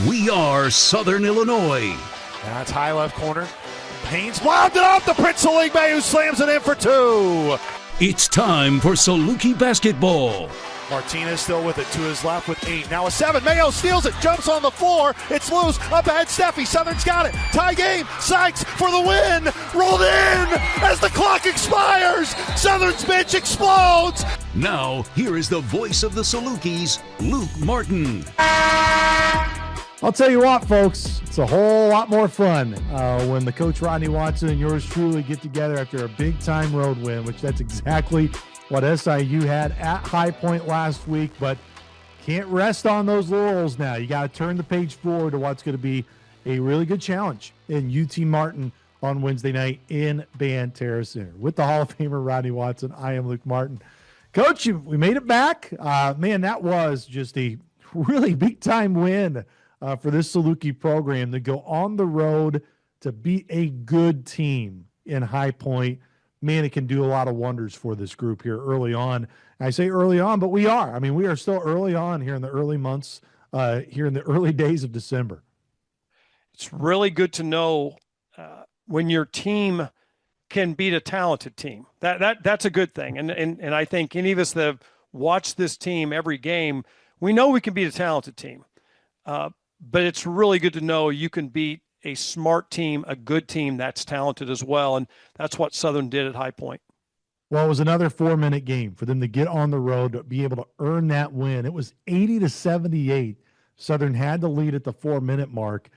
We are Southern Illinois. That's high left corner. Haynes wound it off the Prince of League Bay, who slams it in for two. It's time for Saluki basketball. Martinez still with it to his left with 8. Now a 7. Mayo steals it, jumps on the floor. It's loose. Up ahead, Steffi. Southern's got it. Tie game. Sykes for the win. Rolled in as the clock expires. Southern's bench explodes. Now, here is the voice of the Salukis, Luke Martin. I'll tell you what, folks, it's a whole lot more fun when the Coach Rodney Watson and yours truly get together after a big-time road win, which that's exactly what SIU had at High Point last week, but can't rest on those laurels now. You got to turn the page forward to what's going to be a really good challenge in UT Martin on Wednesday night in Banterra Center. With the Hall of Famer Rodney Watson, I am Luke Martin. Coach, we made it back. Man, that was just a really big-time win for this Saluki program to go on the road to beat a good team in High Point. Man, it can do a lot of wonders for this group here early on. I say early on, but we are. I mean, we are still early on here in the early months, here in the early days of December. It's really good to know when your team can beat a talented team. That's a good thing. And I think any of us that have watched this team every game, we know we can beat a talented team. But it's really good to know you can beat a smart team, a good team that's talented as well. And that's what Southern did at High Point. Well, it was another 4-minute game for them to get on the road to be able to earn that win. It was 80-78. Southern had the lead at the 4-minute mark.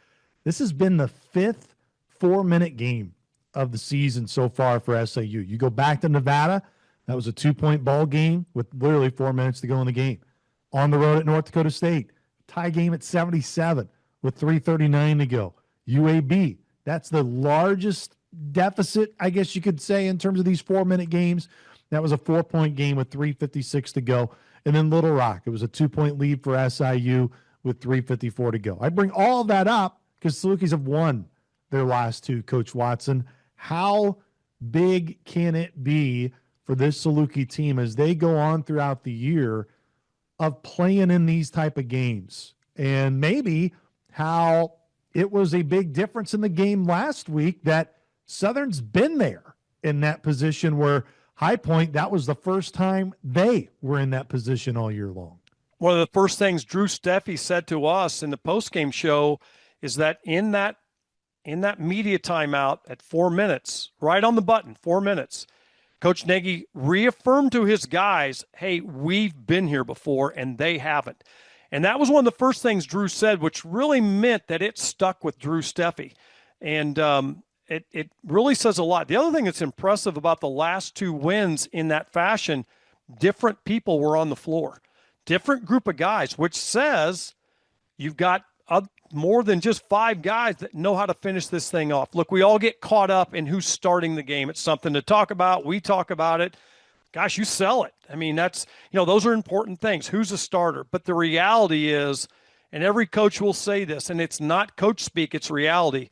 This has been the 5th 4-minute game of the season so far for SIU. You go back to Nevada, that was a 2-point ball game with literally 4 minutes to go in the game. On the road at North Dakota State, tie game at 77 with 3:39 to go. UAB, that's the largest deficit, I guess you could say, in terms of these 4-minute games. That was a 4-point game with 3:56 to go. And then Little Rock, it was a 2-point lead for SIU with 3:54 to go. I bring all of that up because Salukis have won their last two, Coach Watson. How big can it be for this Saluki team as they go on throughout the year of playing in these type of games? And maybe how it was a big difference in the game last week that Southern's been there in that position where High Point, that was the first time they were in that position all year long. One of the first things Drew Steffi said to us in the postgame show is that in that media timeout at 4 minutes, right on the button, 4 minutes, Coach Nagy reaffirmed to his guys, hey, we've been here before, and they haven't. And that was one of the first things Drew said, which really meant that it stuck with Drew Steffi. And it really says a lot. The other thing that's impressive about the last two wins in that fashion, different people were on the floor. Different group of guys, which says you've got more than just 5 guys that know how to finish this thing off. Look, we all get caught up in who's starting the game. It's something to talk about. We talk about it. Gosh, you sell it. I mean, that's, those are important things. Who's a starter? But the reality is, and every coach will say this, and it's not coach speak, it's reality.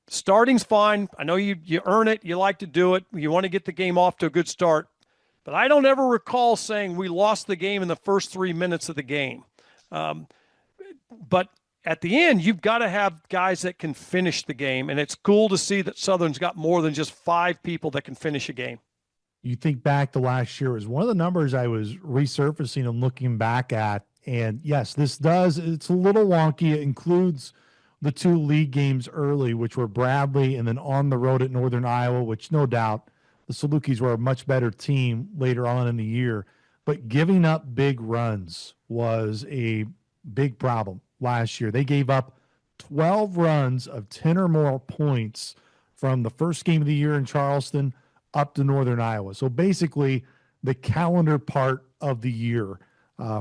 Starting's fine. I know you earn it. You like to do it. You want to get the game off to a good start. But I don't ever recall saying we lost the game in the first 3 minutes of the game. But at the end, you've got to have guys that can finish the game. And it's cool to see that Southern's got more than just 5 people that can finish a game. You think back to last year, it was one of the numbers I was resurfacing and looking back at. And yes, it's a little wonky. It includes the 2 league games early, which were Bradley and then on the road at Northern Iowa, which no doubt the Salukis were a much better team later on in the year. But giving up big runs was a big problem last year. They gave up 12 runs of 10 or more points from the first game of the year in Charleston up to Northern Iowa. So basically the calendar part of the year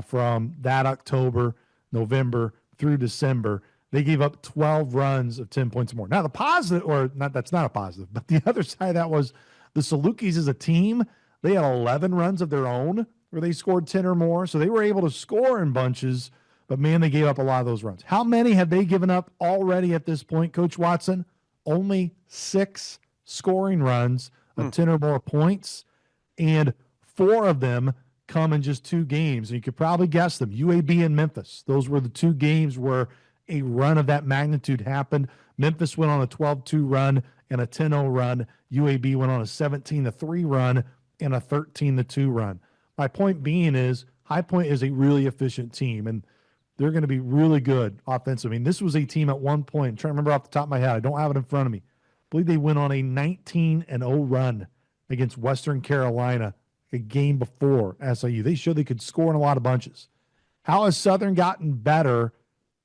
from that October, November through December, they gave up 12 runs of 10 points or more. Now the positive, or not, that's not a positive, but the other side of that was the Salukis as a team, they had 11 runs of their own where they scored 10 or more. So they were able to score in bunches, but man, they gave up a lot of those runs. How many have they given up already at this point, Coach Watson? Only 6 scoring runs of 10 or more points, and 4 of them come in just 2 games. And you could probably guess them. UAB and Memphis. Those were the 2 games where a run of that magnitude happened. Memphis went on a 12-2 run and a 10-0 run. UAB went on a 17-3 run and a 13-2 run. My point being is High Point is a really efficient team, and they're going to be really good offensively. I mean, this was a team at one point, I'm trying to remember off the top of my head, I don't have it in front of me. I believe they went on a 19-0 run against Western Carolina a game before SIU. They showed they could score in a lot of bunches. How has Southern gotten better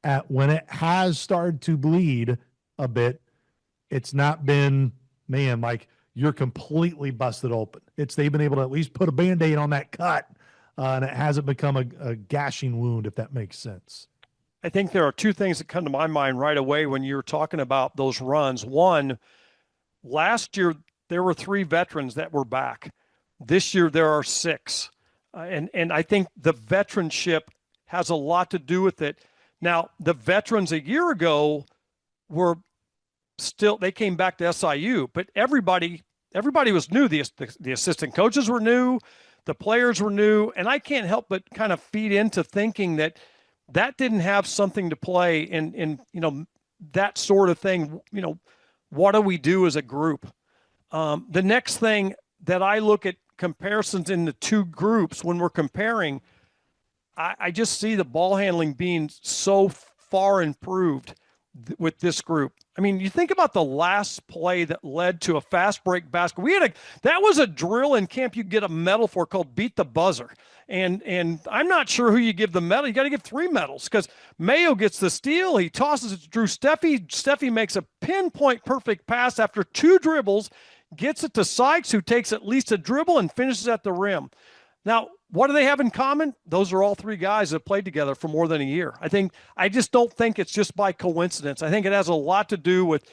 at when it has started to bleed a bit? It's not been, man, like you're completely busted open. They've been able to at least put a Band-Aid on that cut, and it hasn't become a gashing wound, if that makes sense. I think there are two things that come to my mind right away when you're talking about those runs. One, last year there were 3 veterans that were back. This year there are 6. And I think the veteranship has a lot to do with it. Now, the veterans a year ago were still, they came back to SIU, but everybody was new. The assistant coaches were new, the players were new, and I can't help but kind of feed into thinking that didn't have something to play in that sort of thing. What do we do as a group? The next thing that I look at comparisons in the two groups when we're comparing, I just see the ball handling being so far improved with this group. I mean, you think about the last play that led to a fast break basket. That was a drill in camp you get a medal for called beat the buzzer. And I'm not sure who you give the medal. You got to give 3 medals because Mayo gets the steal. He tosses it to Drew Steffi. Steffi makes a pinpoint perfect pass after 2 dribbles, gets it to Sykes, who takes at least a dribble and finishes at the rim. Now, what do they have in common? Those are all 3 guys that played together for more than a year. I just don't think it's just by coincidence. I think it has a lot to do with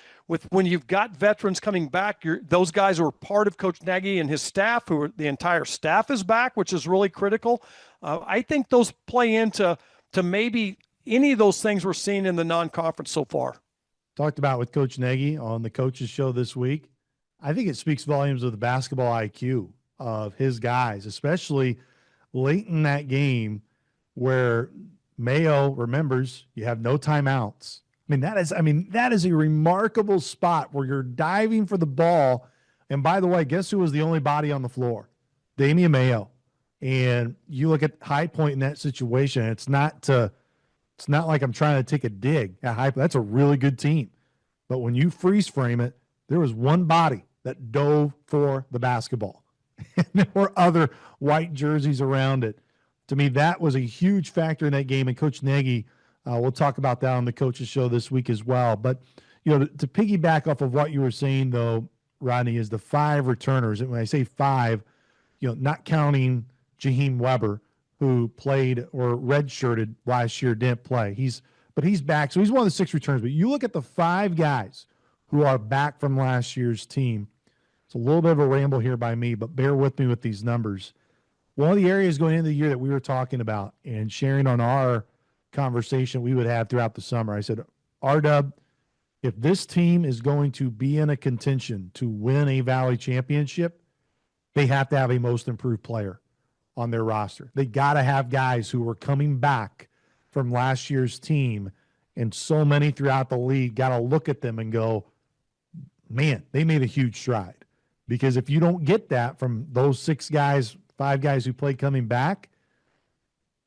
when you've got veterans coming back. Those guys are part of Coach Nagy and his staff, the entire staff is back, which is really critical. I think those play into maybe any of those things we're seeing in the non-conference so far. Talked about with Coach Nagy on the coaches show this week. I think it speaks volumes of the basketball IQ of his guys, especially late in that game where Mayo remembers you have no timeouts. That is a remarkable spot where you're diving for the ball. And by the way, guess who was the only body on the floor? Damian Mayo. And you look at High Point in that situation, it's not like I'm trying to take a dig at High Point. That's a really good team. But when you freeze frame it, there was one body that dove for the basketball. And there were other white jerseys around it. To me, that was a huge factor in that game. And Coach Nagy, we'll talk about that on the coaches show this week as well. But, to piggyback off of what you were saying, though, Rodney, is the 5 returners. And when I say 5, not counting Jaheim Weber, who played or redshirted last year, didn't play. But he's back. So he's one of the 6 returners. But you look at the 5 guys who are back from last year's team. It's a little bit of a ramble here by me, but bear with me with these numbers. One of the areas going into the year that we were talking about and sharing on our conversation we would have throughout the summer, I said, R-Dub, if this team is going to be in a contention to win a Valley championship, they have to have a most improved player on their roster. They got to have guys who were coming back from last year's team, and so many throughout the league got to look at them and go, man, they made a huge stride. Because if you don't get that from those 6 guys, 5 guys who played coming back,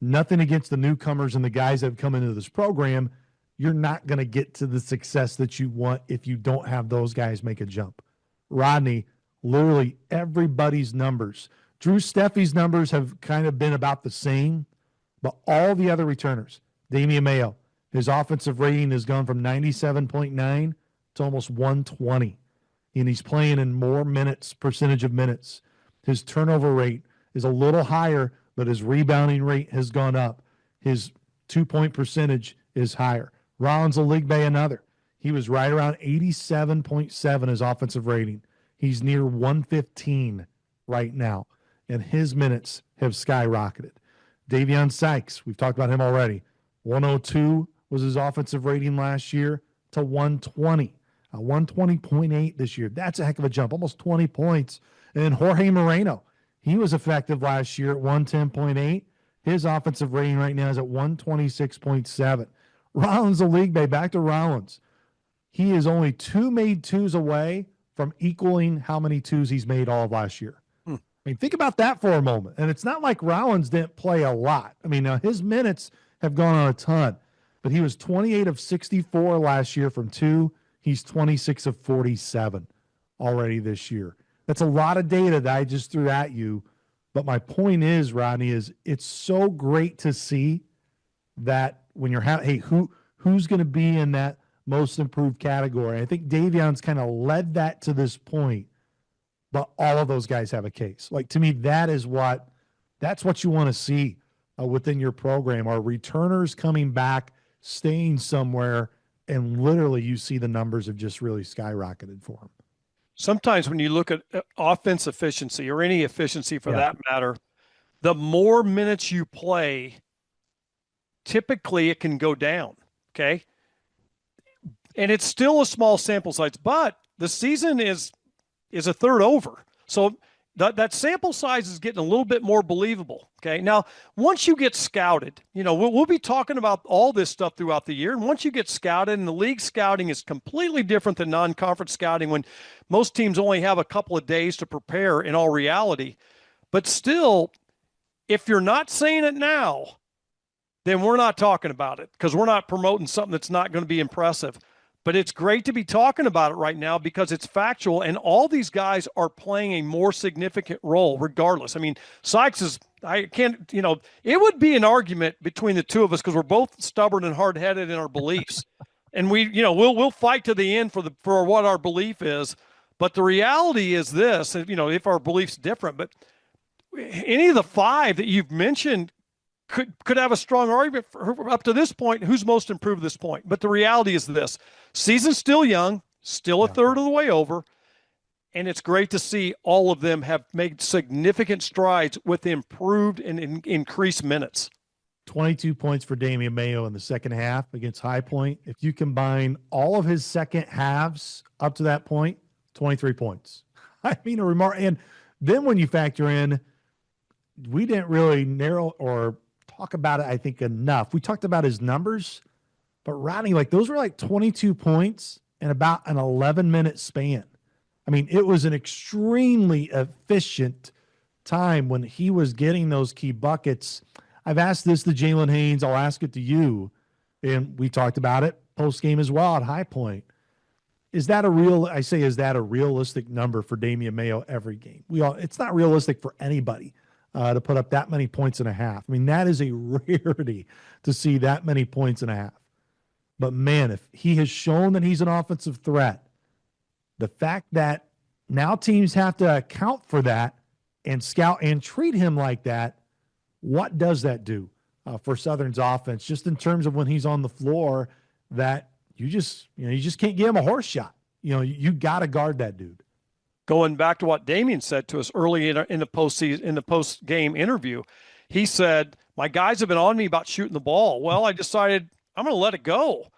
nothing against the newcomers and the guys that have come into this program, you're not going to get to the success that you want if you don't have those guys make a jump. Rodney, literally everybody's numbers. Drew Steffi's numbers have kind of been about the same, but all the other returners, Damian Mayo, his offensive rating has gone from 97.9 to almost 120. And he's playing in more minutes, percentage of minutes. His turnover rate is a little higher, but his rebounding rate has gone up. His 2-point percentage is higher. Rollins Oligbe, another. He was right around 87.7 his offensive rating. He's near 115 right now, and his minutes have skyrocketed. Davion Sykes, we've talked about him already. 102 was his offensive rating last year to 120. 120.8 this year. That's a heck of a jump, almost 20 points. And then Jorge Moreno, he was effective last year at 110.8. His offensive rating right now is at 126.7. Rollins, the league bay, back to Rollins. He is only 2 made twos away from equaling how many twos he's made all of last year. I mean, think about that for a moment. And it's not like Rollins didn't play a lot. I mean, now his minutes have gone on a ton, but he was 28 of 64 last year from two. He's 26 of 47 already this year. That's a lot of data that I just threw at you. But my point is, Rodney, is it's so great to see that when you're who's going to be in that most improved category. I think Davion's kind of led that to this point, but all of those guys have a case. Like, to me, that's what you want to see within your program, are returners coming back, staying somewhere, and literally you see the numbers have just really skyrocketed for them. Sometimes when you look at offense efficiency, or any efficiency for that matter, the more minutes you play, typically it can go down, okay? And it's still a small sample size, but the season is a third over. So that sample size is getting a little bit more believable, okay? Now, once you get scouted, we'll be talking about all this stuff throughout the year, and once you get scouted, and the league scouting is completely different than non-conference scouting when most teams only have a couple of days to prepare in all reality. But still, if you're not saying it now, then we're not talking about it, because we're not promoting something that's not going to be impressive. But it's great to be talking about it right now because it's factual, and all these guys are playing a more significant role regardless. I mean, Sykes it would be an argument between the two of us because we're both stubborn and hard-headed in our beliefs. And we'll fight to the end for what our belief is. But the reality is this, if our belief's different, but any of the five that you've mentioned could have a strong argument for, up to this point, who's most improved at this point. But the reality is this: season's still young, still a third of the way over, and it's great to see all of them have made significant strides with improved and increased minutes. 22 points for Damian Mayo in the second half against High Point. If you combine all of his second halves up to that point, 23 points. I mean, a remark. And then when you factor in, we didn't really narrow or talk about it, I think, enough. We talked about his numbers, but Rodney, those were 22 points in about an 11-minute span. I mean, it was an extremely efficient time when he was getting those key buckets. I've asked this to Jalen Haynes. I'll ask it to you. And we talked about it post-game as well at High Point. Is that a realistic number for Damian Mayo every game? It's not realistic for anybody to put up that many points and a half. I mean, that is a rarity to see that many points and a half. But man, if he has shown that he's an offensive threat, the fact that now teams have to account for that and scout and treat him like that, what does that do for Southern's offense, just in terms of when he's on the floor, that you just can't give him a horse shot. You got to guard that dude. Going back to what Damien said to us early in the post-game interview, he said, my guys have been on me about shooting the ball. Well, I decided I'm going to let it go.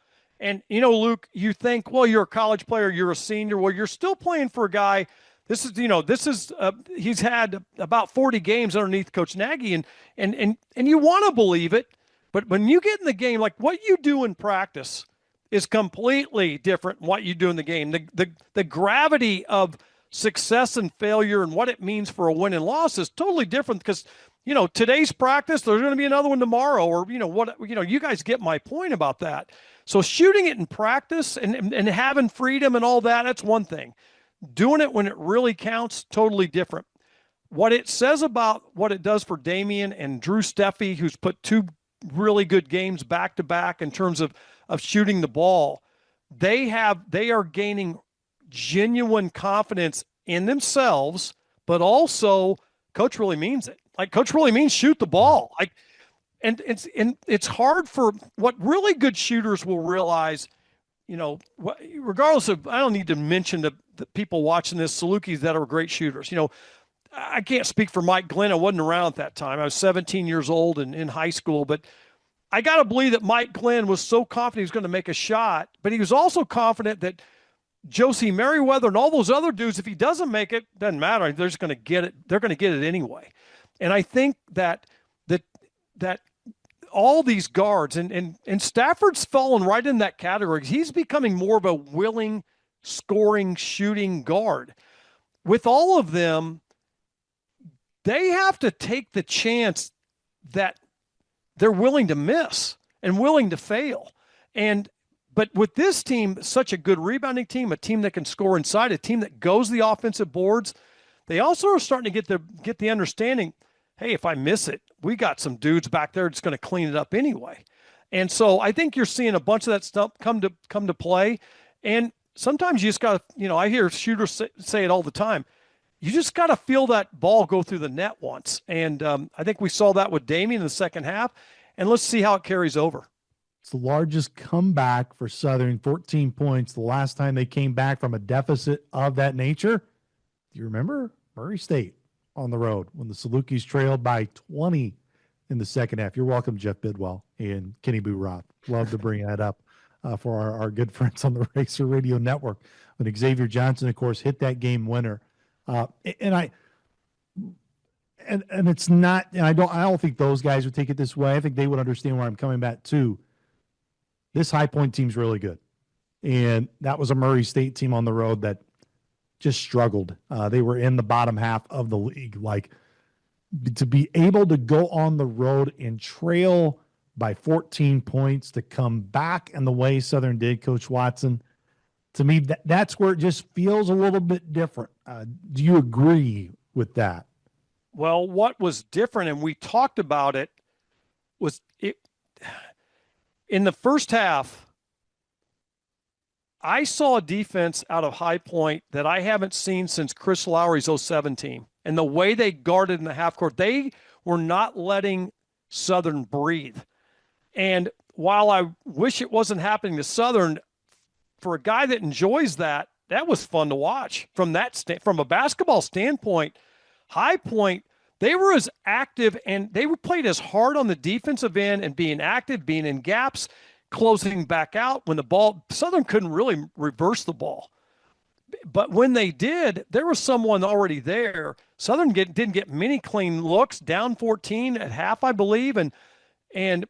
And, Luke, you think, well, you're a college player, you're a senior. Well, you're still playing for a guy. He's had about 40 games underneath Coach Nagy, and you want to believe it. But when you get in the game, like what you do in practice is completely different from what you do in the game. The gravity of success and failure and what it means for a win and loss is totally different because, today's practice, there's going to be another one tomorrow, or, you guys get my point about that. So shooting it in practice and having freedom and all that, that's one thing. Doing it when it really counts, totally different. What it says about what it does for Damien and Drew Steffi, who's put two really good games back to back in terms of shooting the ball, they are gaining genuine confidence in themselves, but also coach really means it. Coach really means shoot the ball. And it's hard for what really good shooters will realize, regardless of, I don't need to mention the people watching this, Salukis that are great shooters. I can't speak for Mike Glenn. I wasn't around at that time. I was 17 years old and in high school, but I got to believe that Mike Glenn was so confident he was going to make a shot, but he was also confident that Josie Merriweather and all those other dudes, if he doesn't make it, doesn't matter. They're just going to get it. They're going to get it anyway. And I think that all these guards, and Stafford's fallen right in that category. He's becoming more of a willing, scoring, shooting guard. With all of them, they have to take the chance that they're willing to miss and willing to fail. But with this team, such a good rebounding team, a team that can score inside, a team that goes the offensive boards, they also are starting to get the understanding, hey, if I miss it, we got some dudes back there that's going to clean it up anyway. And so I think you're seeing a bunch of that stuff come to play. And sometimes you just got to, I hear shooters say it all the time. You just got to feel that ball go through the net once. And I think we saw that with Damian in the second half. And let's see how it carries over. It's the largest comeback for Southern, 14 points. The last time they came back from a deficit of that nature, do you remember? Murray State on the road when the Salukis trailed by 20 in the second half. You're welcome, Jeff Bidwell and Kenny Boo Roth. Love to bring that up for our good friends on the Racer Radio Network. When Xavier Johnson, of course, hit that game winner. And it's not, and I don't think those guys would take it this way. I think they would understand where I'm coming back to. This High Point team's really good. And that was a Murray State team on the road that just struggled. They were in the bottom half of the league. Like, to be able to go on the road and trail by 14 points, to come back in the way Southern did, Coach Watson, to me, that's where it just feels a little bit different. Do you agree with that? Well, what was different, and we talked about it, was it in the first half. I saw a defense out of High Point that I haven't seen since Chris Lowry's 07 team. And the way they guarded in the half court, they were not letting Southern breathe. And while I wish it wasn't happening to Southern, for a guy that enjoys that, that was fun to watch. From a basketball standpoint, High Point, they were as active and they were played as hard on the defensive end and being active, being in gaps, closing back out when the ball, Southern couldn't really reverse the ball. But when they did, there was someone already there. Southern didn't get many clean looks, down 14 at half, I believe. And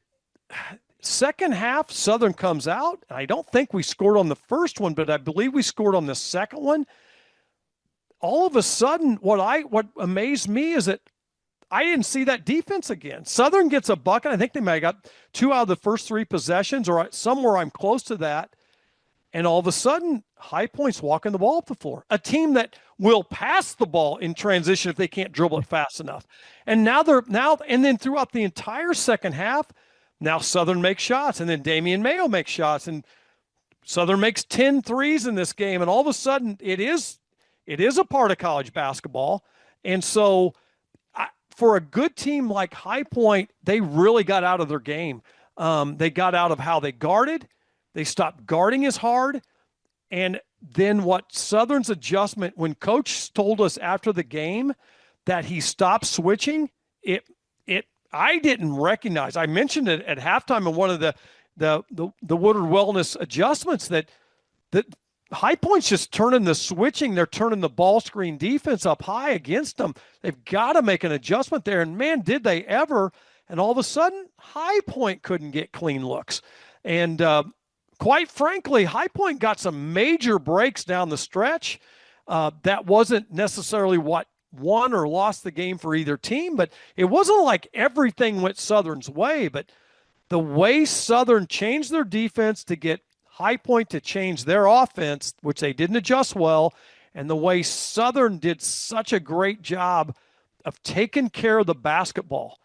second half, Southern comes out. I don't think we scored on the first one, but I believe we scored on the second one. All of a sudden, what amazed me is that I didn't see that defense again. Southern gets a bucket. I think they might have got 2 out of the first 3 possessions, or somewhere I'm close to that. And all of a sudden, High Point's walking the ball up the floor. A team that will pass the ball in transition if they can't dribble it fast enough. And and then throughout the entire second half, now Southern makes shots, and then Damian Mayo makes shots, and Southern makes 10 threes in this game. And all of a sudden, it is a part of college basketball. And so for a good team like High Point, they really got out of their game. They got out of how they guarded. They stopped guarding as hard. And then what Southern's adjustment, when Coach told us after the game that he stopped switching, I didn't recognize. I mentioned it at halftime in one of the Woodward Wellness adjustments that High Point's just turning the switching. They're turning the ball screen defense up high against them. They've got to make an adjustment there. And, man, did they ever. And all of a sudden, High Point couldn't get clean looks. And quite frankly, High Point got some major breaks down the stretch. That wasn't necessarily what won or lost the game for either team, but it wasn't like everything went Southern's way. But the way Southern changed their defense to get High Point to change their offense, which they didn't adjust well, and the way Southern did such a great job of taking care of the basketball.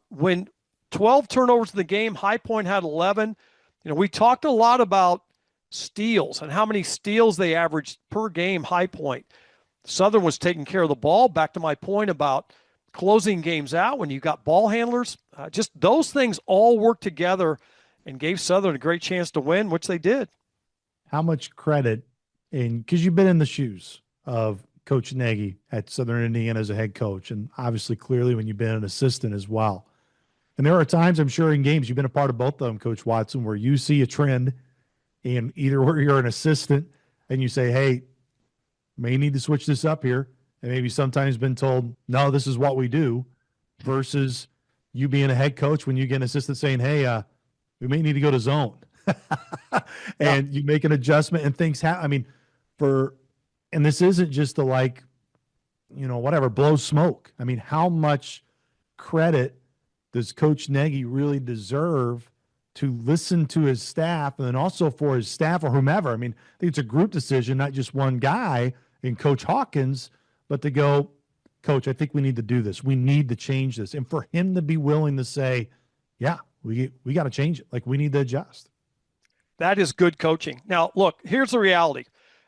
When 12 turnovers in the game, High Point had 11. We talked a lot about steals and how many steals they averaged per game, High Point. Southern was taking care of the ball. Back to my point about closing games out when you got ball handlers. Just those things all worked together and gave Southern a great chance to win, which they did. How much credit, because you've been in the shoes of Coach Nagy at Southern Indiana as a head coach, and obviously clearly when you've been an assistant as well. And there are times, I'm sure, in games, you've been a part of both of them, Coach Watson, where you see a trend, and either where you're an assistant and you say, hey, may need to switch this up here, and maybe sometimes been told, no, this is what we do, versus you being a head coach when you get an assistant saying, hey, we may need to go to zone. And you make an adjustment and things happen. I mean, and this isn't just to like, whatever, blow smoke. I mean, how much credit does Coach Nagy really deserve to listen to his staff, and then also for his staff or whomever? I mean, I think it's a group decision, not just one guy in Coach Hawkins, but to go, Coach, I think we need to do this. We need to change this. And for him to be willing to say, yeah, we got to change it. Like, we need to adjust. That is good coaching. Now, look, here's the reality.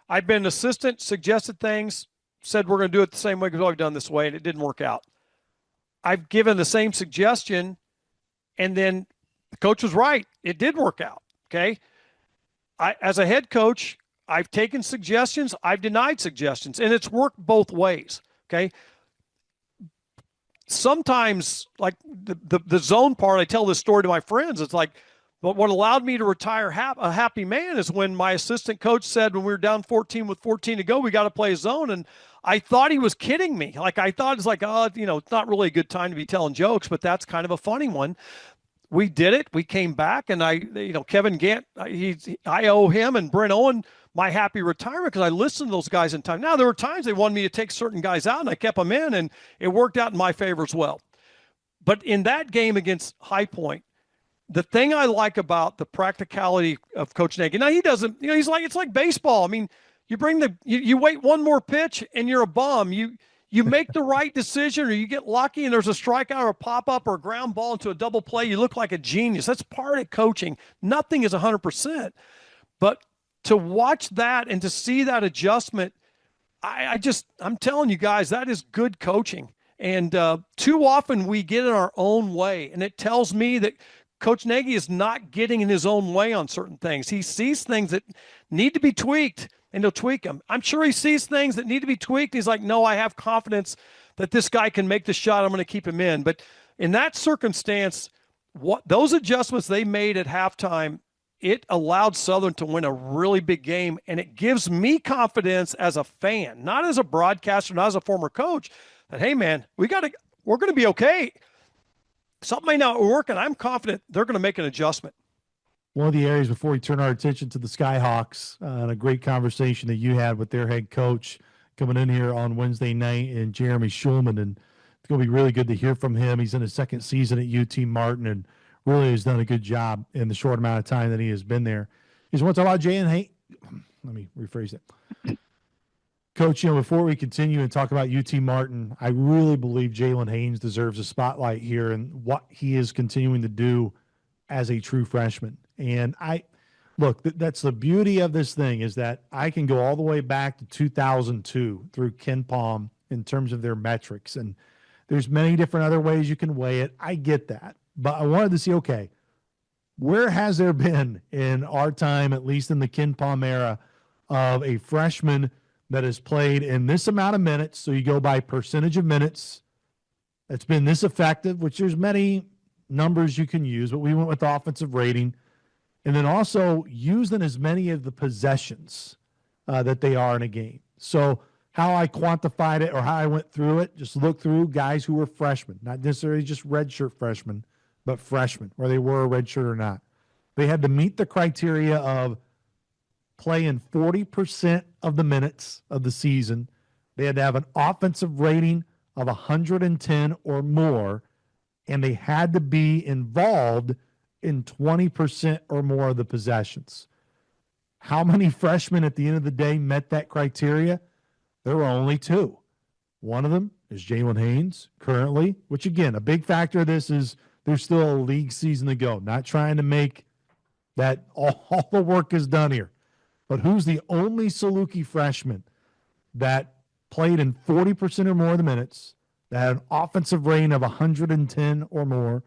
I've been an assistant, suggested things, said we're going to do it the same way because I've done this way, and it didn't work out. I've given the same suggestion, and then the coach was right. It did work out, okay? As a head coach, I've taken suggestions, I've denied suggestions, and it's worked both ways, okay? Sometimes, like the zone part, I tell this story to my friends. It's like, but what allowed me to retire a happy man is when my assistant coach said when we were down 14 with 14 to go, we got to play a zone. And I thought he was kidding me. Like, I thought it's like, it's not really a good time to be telling jokes, but that's kind of a funny one. We did it. We came back, and Kevin Gant, I owe him and Brent Owen my happy retirement because I listened to those guys in time. Now, there were times they wanted me to take certain guys out, and I kept them in, and it worked out in my favor as well. But in that game against High Point, the thing I like about the practicality of Coach Nagy, now he doesn't, he's like, it's like baseball. I mean, you wait one more pitch and you're a bum. You make the right decision, or you get lucky and there's a strikeout or a pop-up or a ground ball into a double play. You look like a genius. That's part of coaching. Nothing is 100%. But to watch that and to see that adjustment, I'm telling you guys, that is good coaching. And too often we get in our own way, and it tells me that Coach Nagy is not getting in his own way on certain things. He sees things that need to be tweaked, and he'll tweak them. I'm sure he sees things that need to be tweaked. He's like, no, I have confidence that this guy can make the shot. I'm going to keep him in. But in that circumstance, those adjustments they made at halftime, it allowed Southern to win a really big game, and it gives me confidence as a fan, not as a broadcaster, not as a former coach, that, hey, man, we're going to be okay. Something may not work, and I'm confident they're going to make an adjustment. One of the areas before we turn our attention to the Skyhawks, and a great conversation that you had with their head coach coming in here on Wednesday night, and Jeremy Schulman, and it's going to be really good to hear from him. He's in his second season at UT Martin and really has done a good job in the short amount of time that he has been there. He's want to talk about Jalen Haynes. Let me rephrase that. Coach, before we continue and talk about UT Martin, I really believe Jalen Haynes deserves a spotlight here and what he is continuing to do as a true freshman. And that's the beauty of this thing, is that I can go all the way back to 2002 through Ken Palm in terms of their metrics. And there's many different other ways you can weigh it. I get that. But I wanted to see, okay, where has there been in our time, at least in the Ken Palm era, of a freshman that has played in this amount of minutes? So you go by percentage of minutes. It's been this effective, which there's many numbers you can use, but we went with the offensive rating. And then also using as many of the possessions that they are in a game. So how I quantified it, or how I went through it, just look through guys who were freshmen, not necessarily just redshirt freshmen, but freshmen, where they were a redshirt or not. They had to meet the criteria of playing 40% of the minutes of the season. They had to have an offensive rating of 110 or more, and they had to be involved in 20% or more of the possessions. How many freshmen at the end of the day met that criteria? There were only two. One of them is Jalen Haynes currently, which, again, a big factor of this is there's still a league season to go. Not trying to make that all the work is done here. But who's the only Saluki freshman that played in 40% or more of the minutes, that had an offensive rating of 110 or more,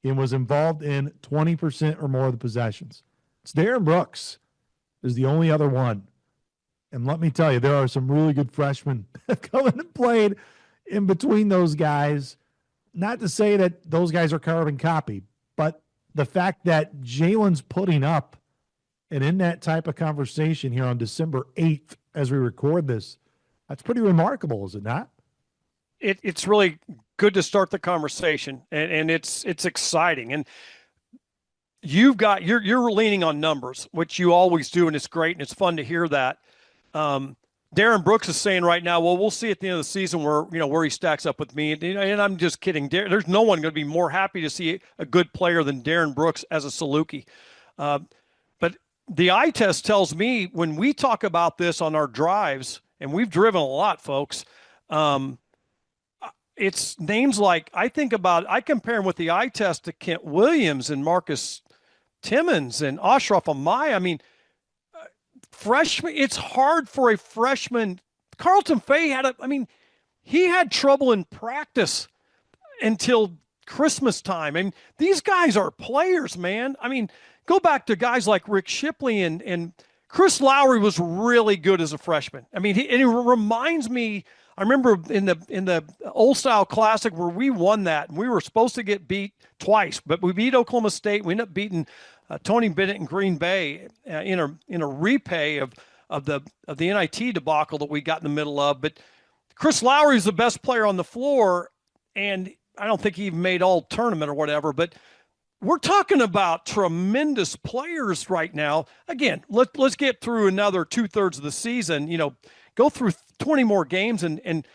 and was involved in 20% or more of the possessions? It's Darren Brooks is the only other one. And let me tell you, there are some really good freshmen that come in and played in between those guys. Not to say that those guys are carbon copy, but the fact that Jalen's putting up and in that type of conversation here on December 8th, as we record this, that's pretty remarkable, is it not? It's really good to start the conversation, and it's exciting. And you're leaning on numbers, which you always do, and it's great and it's fun to hear that. Darren Brooks is saying right now, well, we'll see at the end of the season where he stacks up with me. And I'm just kidding. There's no one going to be more happy to see a good player than Darren Brooks as a Saluki. But the eye test tells me when we talk about this on our drives, and we've driven a lot, folks, it's names like I compare him with the eye test to Kent Williams and Marcus Timmons and Ashraf Amaya. I mean, freshman, it's hard for a freshman. Carlton Fay he had trouble in practice until Christmas time. I mean, these guys are players, man. I mean, go back to guys like Rick Shipley and Chris Lowry was really good as a freshman. I mean, he reminds me, I remember in the Old Style Classic where we won that, and we were supposed to get beat twice, but we beat Oklahoma State. We ended up beating Tony Bennett and Green Bay in a repay of the NIT debacle that we got in the middle of. But Chris Lowry is the best player on the floor, and I don't think he even made all tournament or whatever. But we're talking about tremendous players right now. Again, let's get through another 2/3 of the season. Go through 20 more games and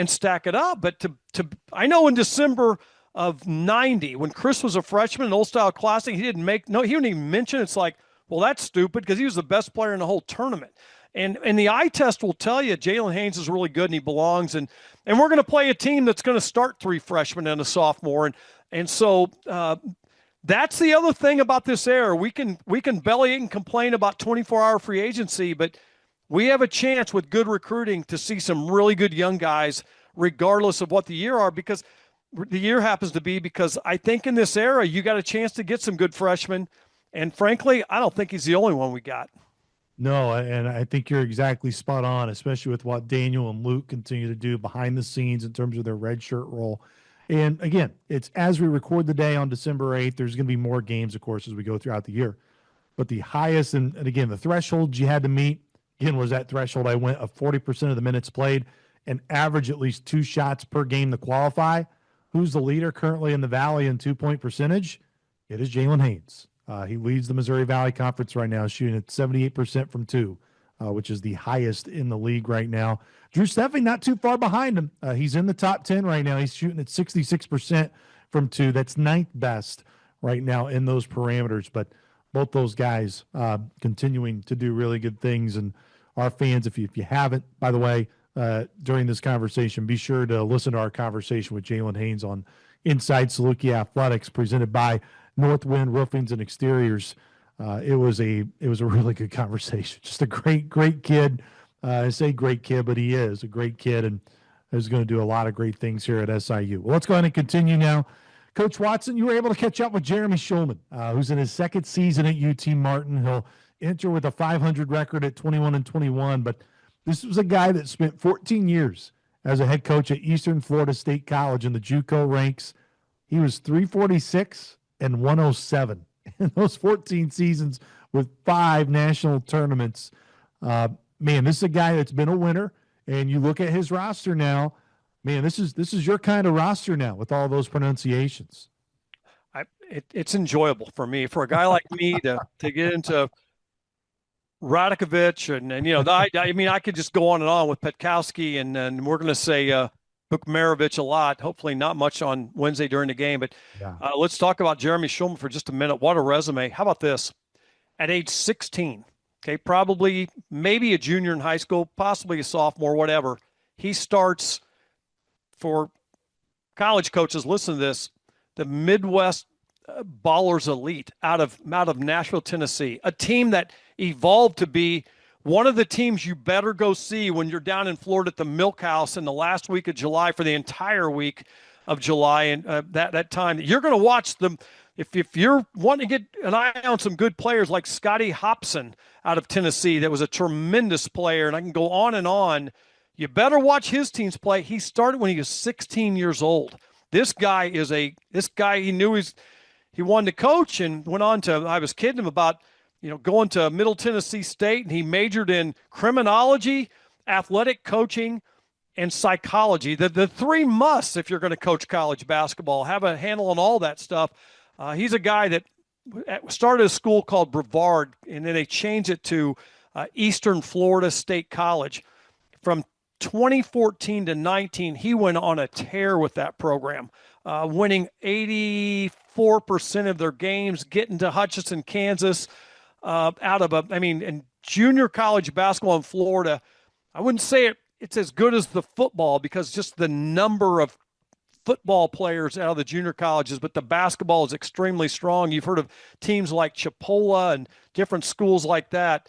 stack it up. But I know in December of 90, when Chris was a freshman in Old Style Classic, he didn't even mention it. It's like, well, that's stupid because he was the best player in the whole tournament. And the eye test will tell you Jalen Haynes is really good and he belongs. And we're going to play a team that's going to start 3 freshmen and a sophomore. And so that's the other thing about this era. We can bellyache and complain about 24-hour free agency, but we have a chance with good recruiting to see some really good young guys, regardless of what the year happens to be, because I think in this era, you got a chance to get some good freshmen. And frankly, I don't think he's the only one we got. No, and I think you're exactly spot on, especially with what Daniel and Luke continue to do behind the scenes in terms of their redshirt role. And again, it's as we record the day on December 8th, there's going to be more games, of course, as we go throughout the year. But the highest, and again, the threshold you had to meet, again, was that threshold I went of 40% of the minutes played and average at least 2 shots per game to qualify. Who's the leader currently in the Valley in 2-point percentage? It is Jalen Haynes. He leads the Missouri Valley Conference right now, shooting at 78% from 2, which is the highest in the league right now. Drew Steffi not too far behind him. He's in the top 10 right now. He's shooting at 66% from 2. That's 9th best right now in those parameters. But both those guys continuing to do really good things. And our fans, if you haven't, by the way, during this conversation, be sure to listen to our conversation with Jalen Haynes on Inside Saluki Athletics, presented by Northwind Roofings and Exteriors. It was a really good conversation. Just a great kid. I say great kid, but he is a great kid and is going to do a lot of great things here at SIU. Well, let's go ahead and continue now. Coach Watson, you were able to catch up with Jeremy Schulman, who's in his 2nd season at UT Martin. He'll enter with a 500 record at 21-21, but this was a guy that spent 14 years as a head coach at Eastern Florida State College in the JUCO ranks. He was 346 and 107 in those 14 seasons with 5 national tournaments. Man, this is a guy that's been a winner, and you look at his roster now, man, this is your kind of roster now with all those pronunciations. It's enjoyable for me, for a guy like me to get into Radakovich and I could just go on and on with Petkowski and we're going to say Bukmarovich a lot, hopefully not much on Wednesday during the game, but let's talk about Jeremy Schulman for just a minute. What a resume. How about this? At age 16, okay, probably maybe a junior in high school, possibly a sophomore, whatever. He starts, for college coaches, listen to this, the Midwest Ballers Elite out of Nashville, Tennessee, a team that evolved to be one of the teams you better go see when you're down in Florida at the Milk House in the last week of July for the entire week of July. And that time you're going to watch them. If you're wanting to get an eye on some good players like Scotty Hobson out of Tennessee, that was a tremendous player, and I can go on and on. You better watch his teams play. He started when he was 16 years old. This guy, he knew he wanted to coach and went on to, I was kidding him about, going to Middle Tennessee State, and he majored in criminology, athletic coaching, and psychology. The three musts if you're going to coach college basketball. Have a handle on all that stuff. He's a guy that started a school called Brevard, and then they changed it to Eastern Florida State College. From 2014 to 19, he went on a tear with that program, winning 84% of their games, getting to Hutchinson, Kansas, in junior college basketball in Florida. I wouldn't say it's as good as the football because just the number of football players out of the junior colleges, but the basketball is extremely strong. You've heard of teams like Chipola and different schools like that.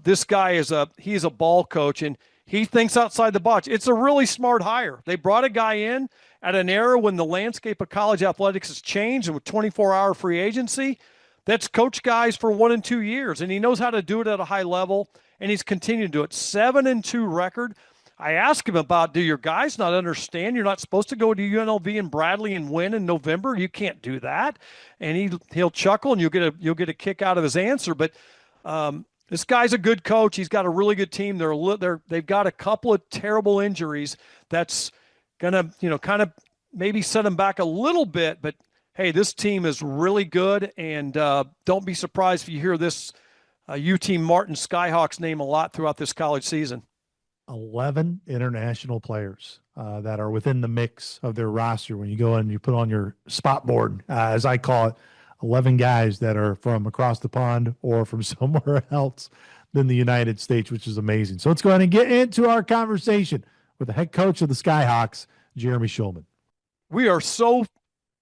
This guy he's a ball coach, and he thinks outside the box. It's a really smart hire. They brought a guy in at an era when the landscape of college athletics has changed, and with 24-hour free agency, that's coached guys for 1 and 2 years, and he knows how to do it at a high level, and he's continued to do it. 7-2 record. I asked him about, do your guys not understand you're not supposed to go to UNLV and Bradley and win in November? You can't do that. And he'll chuckle, and you'll get a kick out of his answer. But this guy's a good coach. He's got a really good team. They've got a couple of terrible injuries that's gonna kind of maybe set them back a little bit. But hey, this team is really good, and don't be surprised if you hear this UT Martin Skyhawks name a lot throughout this college season. 11 international players that are within the mix of their roster. When you go and you put on your spot board, as I call it, 11 guys that are from across the pond or from somewhere else than the United States, which is amazing. So let's go ahead and get into our conversation with the head coach of the Skyhawks, Jeremy Schulman. We are so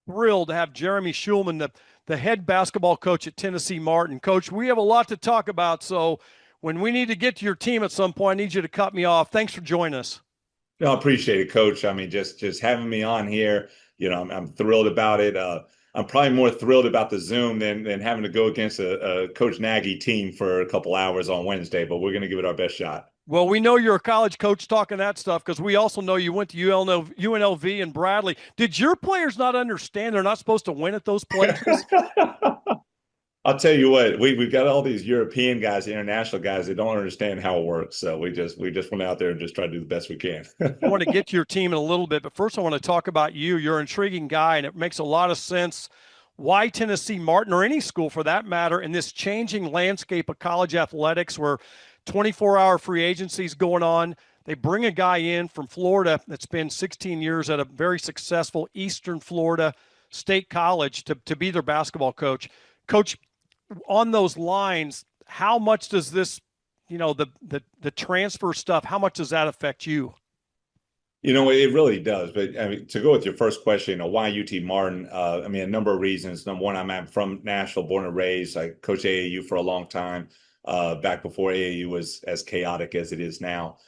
thrilled to have Jeremy Schulman, the head basketball coach at Tennessee Martin. Coach, we have a lot to talk about, so when we need to get to your team at some point, I need you to cut me off. Thanks for joining us. I appreciate it, Coach. I mean, just having me on here, I'm thrilled about it. I'm probably more thrilled about the Zoom than having to go against a Coach Nagy team for a couple hours on Wednesday, but we're going to give it our best shot. Well, we know you're a college coach talking that stuff because we also know you went to UNLV and Bradley. Did your players not understand they're not supposed to win at those places? I'll tell you what, we've got all these European guys, international guys that don't understand how it works. So we just went out there and just tried to do the best we can. I want to get to your team in a little bit, but first I want to talk about you. You're an intriguing guy, and it makes a lot of sense why Tennessee Martin, or any school for that matter, in this changing landscape of college athletics where 24-hour free agency is going on. They bring a guy in from Florida that's been 16 years at a very successful Eastern Florida State College to be their basketball coach. Coach, on those lines, how much does this, the transfer stuff, how much does that affect you? It really does. But I mean, to go with your first question, why UT Martin? A number of reasons. Number one, I'm from Nashville, born and raised. I coached AAU for a long time, back before AAU was as chaotic as it is now.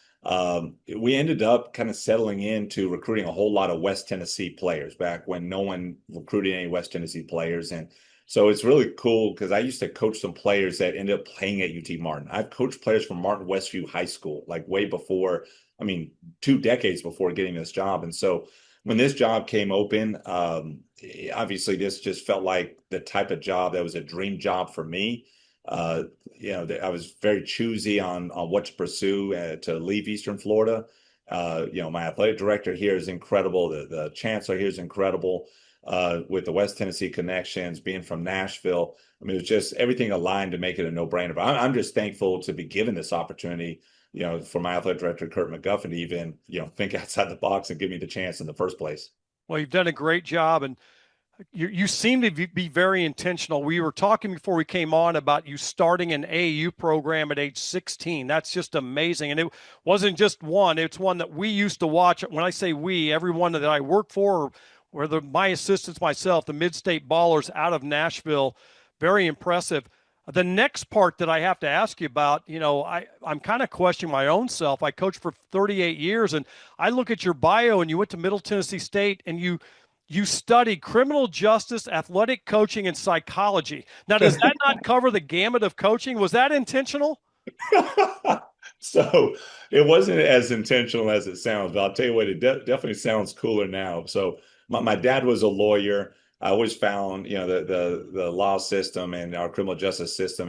We ended up kind of settling into recruiting a whole lot of West Tennessee players back when no one recruited any West Tennessee players. And so it's really cool because I used to coach some players that ended up playing at UT Martin. I've coached players from Martin Westview High School, like way before, 2 decades before getting this job. And so when this job came open, obviously this just felt like the type of job that was a dream job for me. I was very choosy on what to pursue to leave Eastern Florida. My athletic director here is incredible. The chancellor here is incredible. With the West Tennessee connections, being from Nashville, it was just everything aligned to make it a no-brainer. But I'm just thankful to be given this opportunity, for my athletic director, Kurt McGuffin, to even, think outside the box and give me the chance in the first place. Well, you've done a great job, and you seem to be very intentional. We were talking before we came on about you starting an AAU program at age 16. That's just amazing. And it wasn't just one. It's one that we used to watch. When I say we, everyone that I work for, or my assistants, myself, the Mid-State Ballers out of Nashville, very impressive. The next part that I have to ask you about, I'm kind of questioning my own self. I coached for 38 years, and I look at your bio, and you went to Middle Tennessee State, and you studied criminal justice, athletic coaching, and psychology. Now, does that not cover the gamut of coaching? Was that intentional? So it wasn't as intentional as it sounds, but I'll tell you what, it definitely sounds cooler now. So my dad was a lawyer. I always found, the law system and our criminal justice system,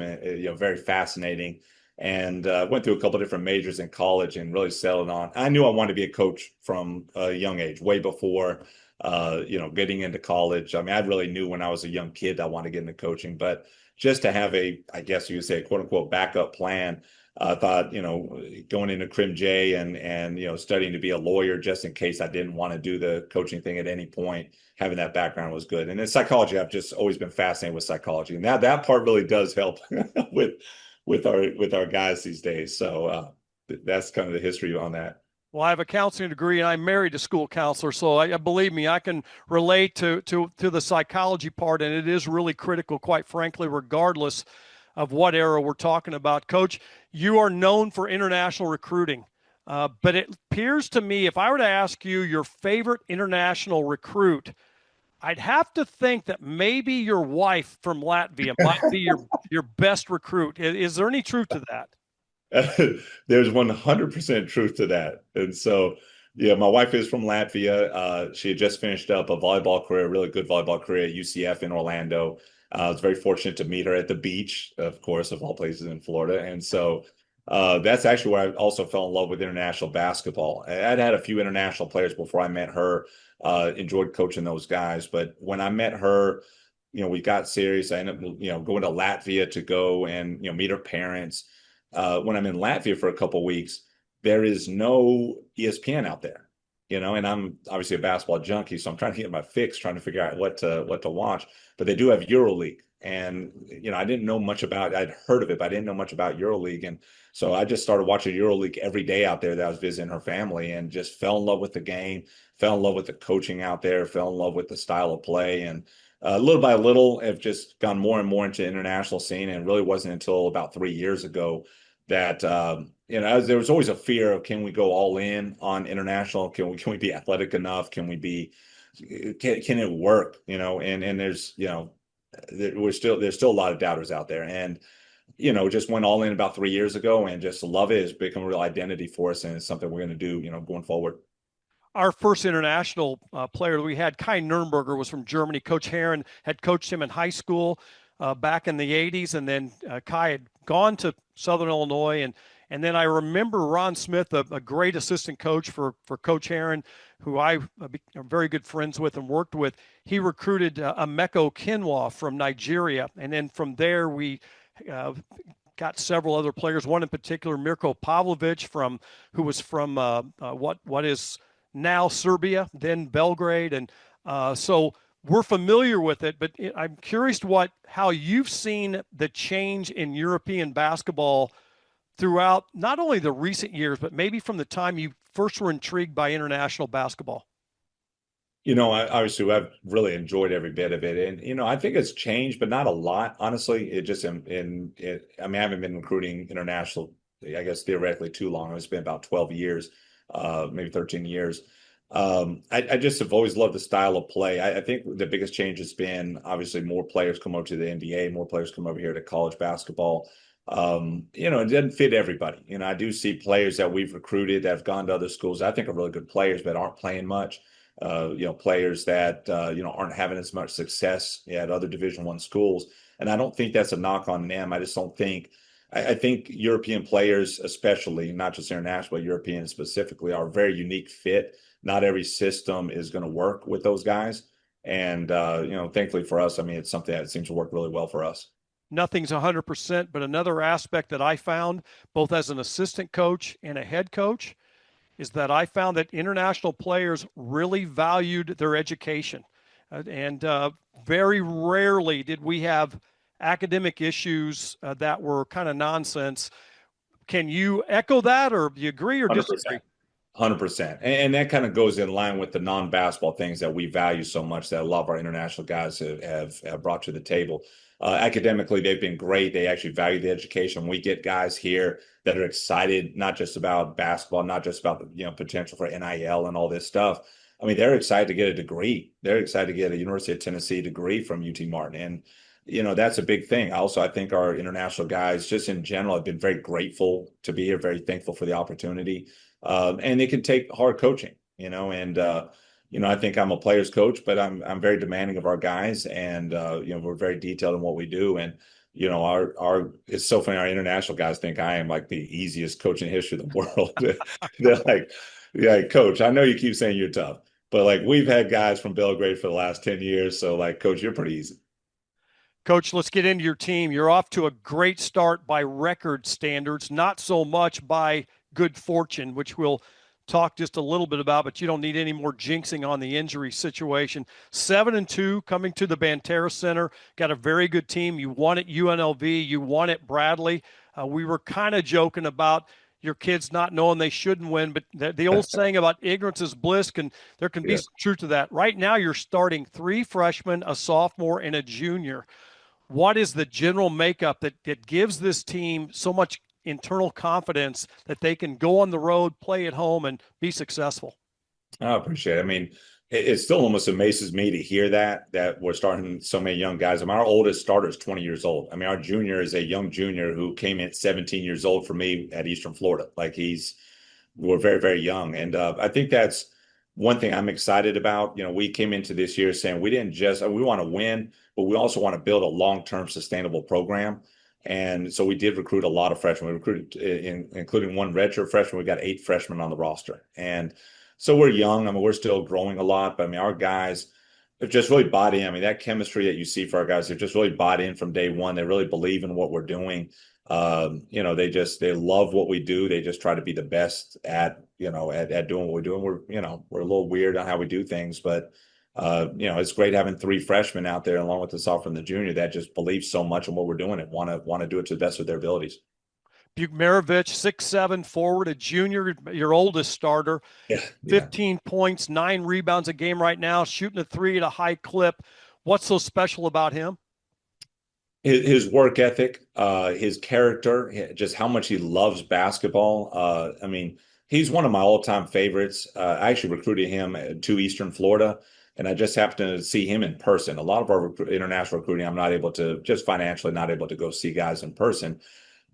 very fascinating. and went through a couple of different majors in college and really settled on. I knew I wanted to be a coach from a young age, way before getting into college. I mean, I really knew when I was a young kid I wanted to get into coaching, but just to have I guess you could say, a quote unquote backup plan. I thought, going into Crim J and studying to be a lawyer just in case I didn't want to do the coaching thing at any point, having that background was good. And in psychology, I've just always been fascinated with psychology, and that part really does help with our guys these days. So that's kind of the history on that. Well, I have a counseling degree, and I'm married to school counselor, so I believe me, I can relate to the psychology part, and it is really critical, quite frankly, regardless of what era we're talking about. Coach, you are known for international recruiting, but it appears to me, if I were to ask you your favorite international recruit, I'd have to think that maybe your wife from Latvia might be your best recruit. Is there any truth to that? There's 100% truth to that. And so, yeah, my wife is from Latvia. She had just finished up a volleyball career, a really good volleyball career at UCF in Orlando. I was very fortunate to meet her at the beach, of course, of all places in Florida. And so that's actually where I also fell in love with international basketball. I'd had a few international players before I met her, enjoyed coaching those guys. But when I met her, we got serious. I ended up, going to Latvia to go and, meet her parents. When I'm in Latvia for a couple of weeks, there is no ESPN out there, and I'm obviously a basketball junkie, so I'm trying to get my fix, trying to figure out what to watch. But they do have EuroLeague, and I didn't know much about it. I'd heard of it, but I didn't know much about EuroLeague, and so I just started watching EuroLeague every day out there that I was visiting her family, and just fell in love with the game, fell in love with the coaching out there, fell in love with the style of play, and little by little, have just gone more and more into the international scene. And it really wasn't until about 3 years ago that there was always a fear of, can we go all in on international? Can we be athletic enough? Can it work? And there's there's still a lot of doubters out there. And just went all in about 3 years ago, and just love it. It's become a real identity for us, and it's something we're going to do going forward. Our first international player we had, Kai Nürnberger, was from Germany. Coach Heron had coached him in high school back in the 80s, and then Kai had gone to Southern Illinois, and then I remember Ron Smith, a great assistant coach for Coach Heron, who I'm very good friends with and worked with. He recruited Emeka Kinwa from Nigeria, and then from there we got several other players. One in particular, Mirko Pavlovic, who was from what is now Serbia, then Belgrade, and so we're familiar with it. But I'm curious how you've seen the change in European basketball throughout not only the recent years, but maybe from the time you first were intrigued by international basketball. Obviously, I've really enjoyed every bit of it, and I think it's changed, but not a lot, honestly. It just I mean, I haven't been recruiting international, I guess, theoretically too long. It's been about 12 years, maybe 13 years. I just have always loved the style of play. I think the biggest change has been, obviously, more players come over to the NBA, more players come over here to college basketball. It doesn't fit everybody. I do see players that we've recruited that have gone to other schools I think are really good players, but aren't playing much. Players that aren't having as much success at other Division I schools, and I don't think that's a knock on them. I just don't think. I think European players, especially, not just international, but European specifically, are a very unique fit. Not every system is going to work with those guys, and thankfully for us, it's something that seems to work really well for us. Nothing's 100%, but another aspect that I found, both as an assistant coach and a head coach, is that I found that international players really valued their education. And very rarely did we have academic issues that were kind of nonsense. Can you echo that, or do you agree or 100%. disagree? 100%. And that kind of goes in line with the non-basketball things that we value so much that a lot of our international guys have brought to the table. Academically, they've been great. They actually value the education. We get guys here that are excited, not just about basketball, not just about the potential for NIL and all this stuff. They're excited to get a degree. They're excited to get a University of Tennessee degree from UT Martin. And that's a big thing. Also, I think our international guys, just in general, have been very grateful to be here, very thankful for the opportunity. And they can take hard coaching, I think I'm a player's coach, but I'm very demanding of our guys, and we're very detailed in what we do. And our it's so funny. Our international guys think I am like the easiest coach in history of the world. They're like, yeah, coach, I know you keep saying you're tough, but like we've had guys from Belgrade for the last 10 years. So like, coach, you're pretty easy. Coach, let's get into your team. You're off to a great start by record standards, not so much by good fortune, which we'll talk just a little bit about, but you don't need any more jinxing on the injury situation. 7-2 coming to the Banterra Center. Got a very good team. You won at UNLV. You won at Bradley. We were kind of joking about your kids not knowing they shouldn't win, but the old saying about ignorance is bliss, there can be some truth to that. Right now, you're starting 3 freshmen, a sophomore, and a junior. What is the general makeup that gives this team so much internal confidence that they can go on the road, play at home, and be successful? I appreciate it. I mean, it still almost amazes me to hear that we're starting so many young guys. I mean, our oldest starter is 20 years old. I mean, our junior is a young junior who came in 17 years old for me at Eastern Florida. Like we're very, very young. And I think that's one thing I'm excited about. We came into this year saying we want to win, but we also want to build a long-term sustainable program. And so we did recruit a lot of freshmen. We recruited, including one redshirt freshman. We got 8 freshmen on the roster. And so we're young. I mean, we're still growing a lot. But I mean, our guys have just really bought in. I mean, that chemistry that you see for our guys, they've just really bought in from day one. They really believe in what we're doing. They love what we do. They just try to be the best at doing what we do. And we're a little weird on how we do things, but it's great having 3 freshmen out there along with the sophomore and the junior that just believe so much in what we're doing and want to do it to the best of their abilities. Bukmarovich, 6'7" forward, a junior, your oldest starter. Yeah. 15 points, 9 rebounds a game right now, shooting a 3 at a high clip. What's so special about him? His work ethic, his character, just how much he loves basketball. I mean, he's one of my all-time favorites. I actually recruited him to Eastern Florida, and I just happened to see him in person. A lot of our international recruiting, I'm not able to, just financially, not able to go see guys in person.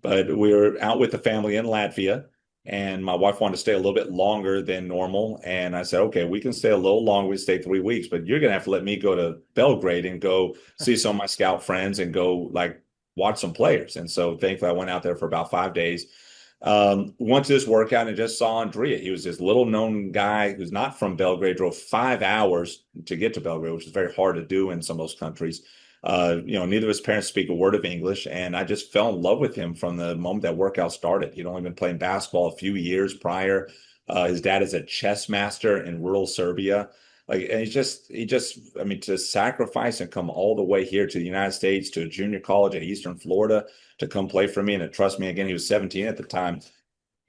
But we were out with the family in Latvia, and my wife wanted to stay a little bit longer than normal. And I said, okay, we can stay a little longer. We stay 3 weeks, but you're going to have to let me go to Belgrade and go see some of my scout friends and go like watch some players. And so thankfully I went out there for about 5 days. Went to this workout and just saw Andrea. He was this little known guy who's not from Belgrade, drove 5 hours to get to Belgrade, which is very hard to do in some of those countries. Neither of his parents speak a word of English, and I just fell in love with him from the moment that workout started. He'd only been playing basketball a few years prior. His dad is a chess master in rural Serbia. And I mean, to sacrifice and come all the way here to the United States, to a junior college at Eastern Florida, to come play for me and to trust me again. He was 17 at the time.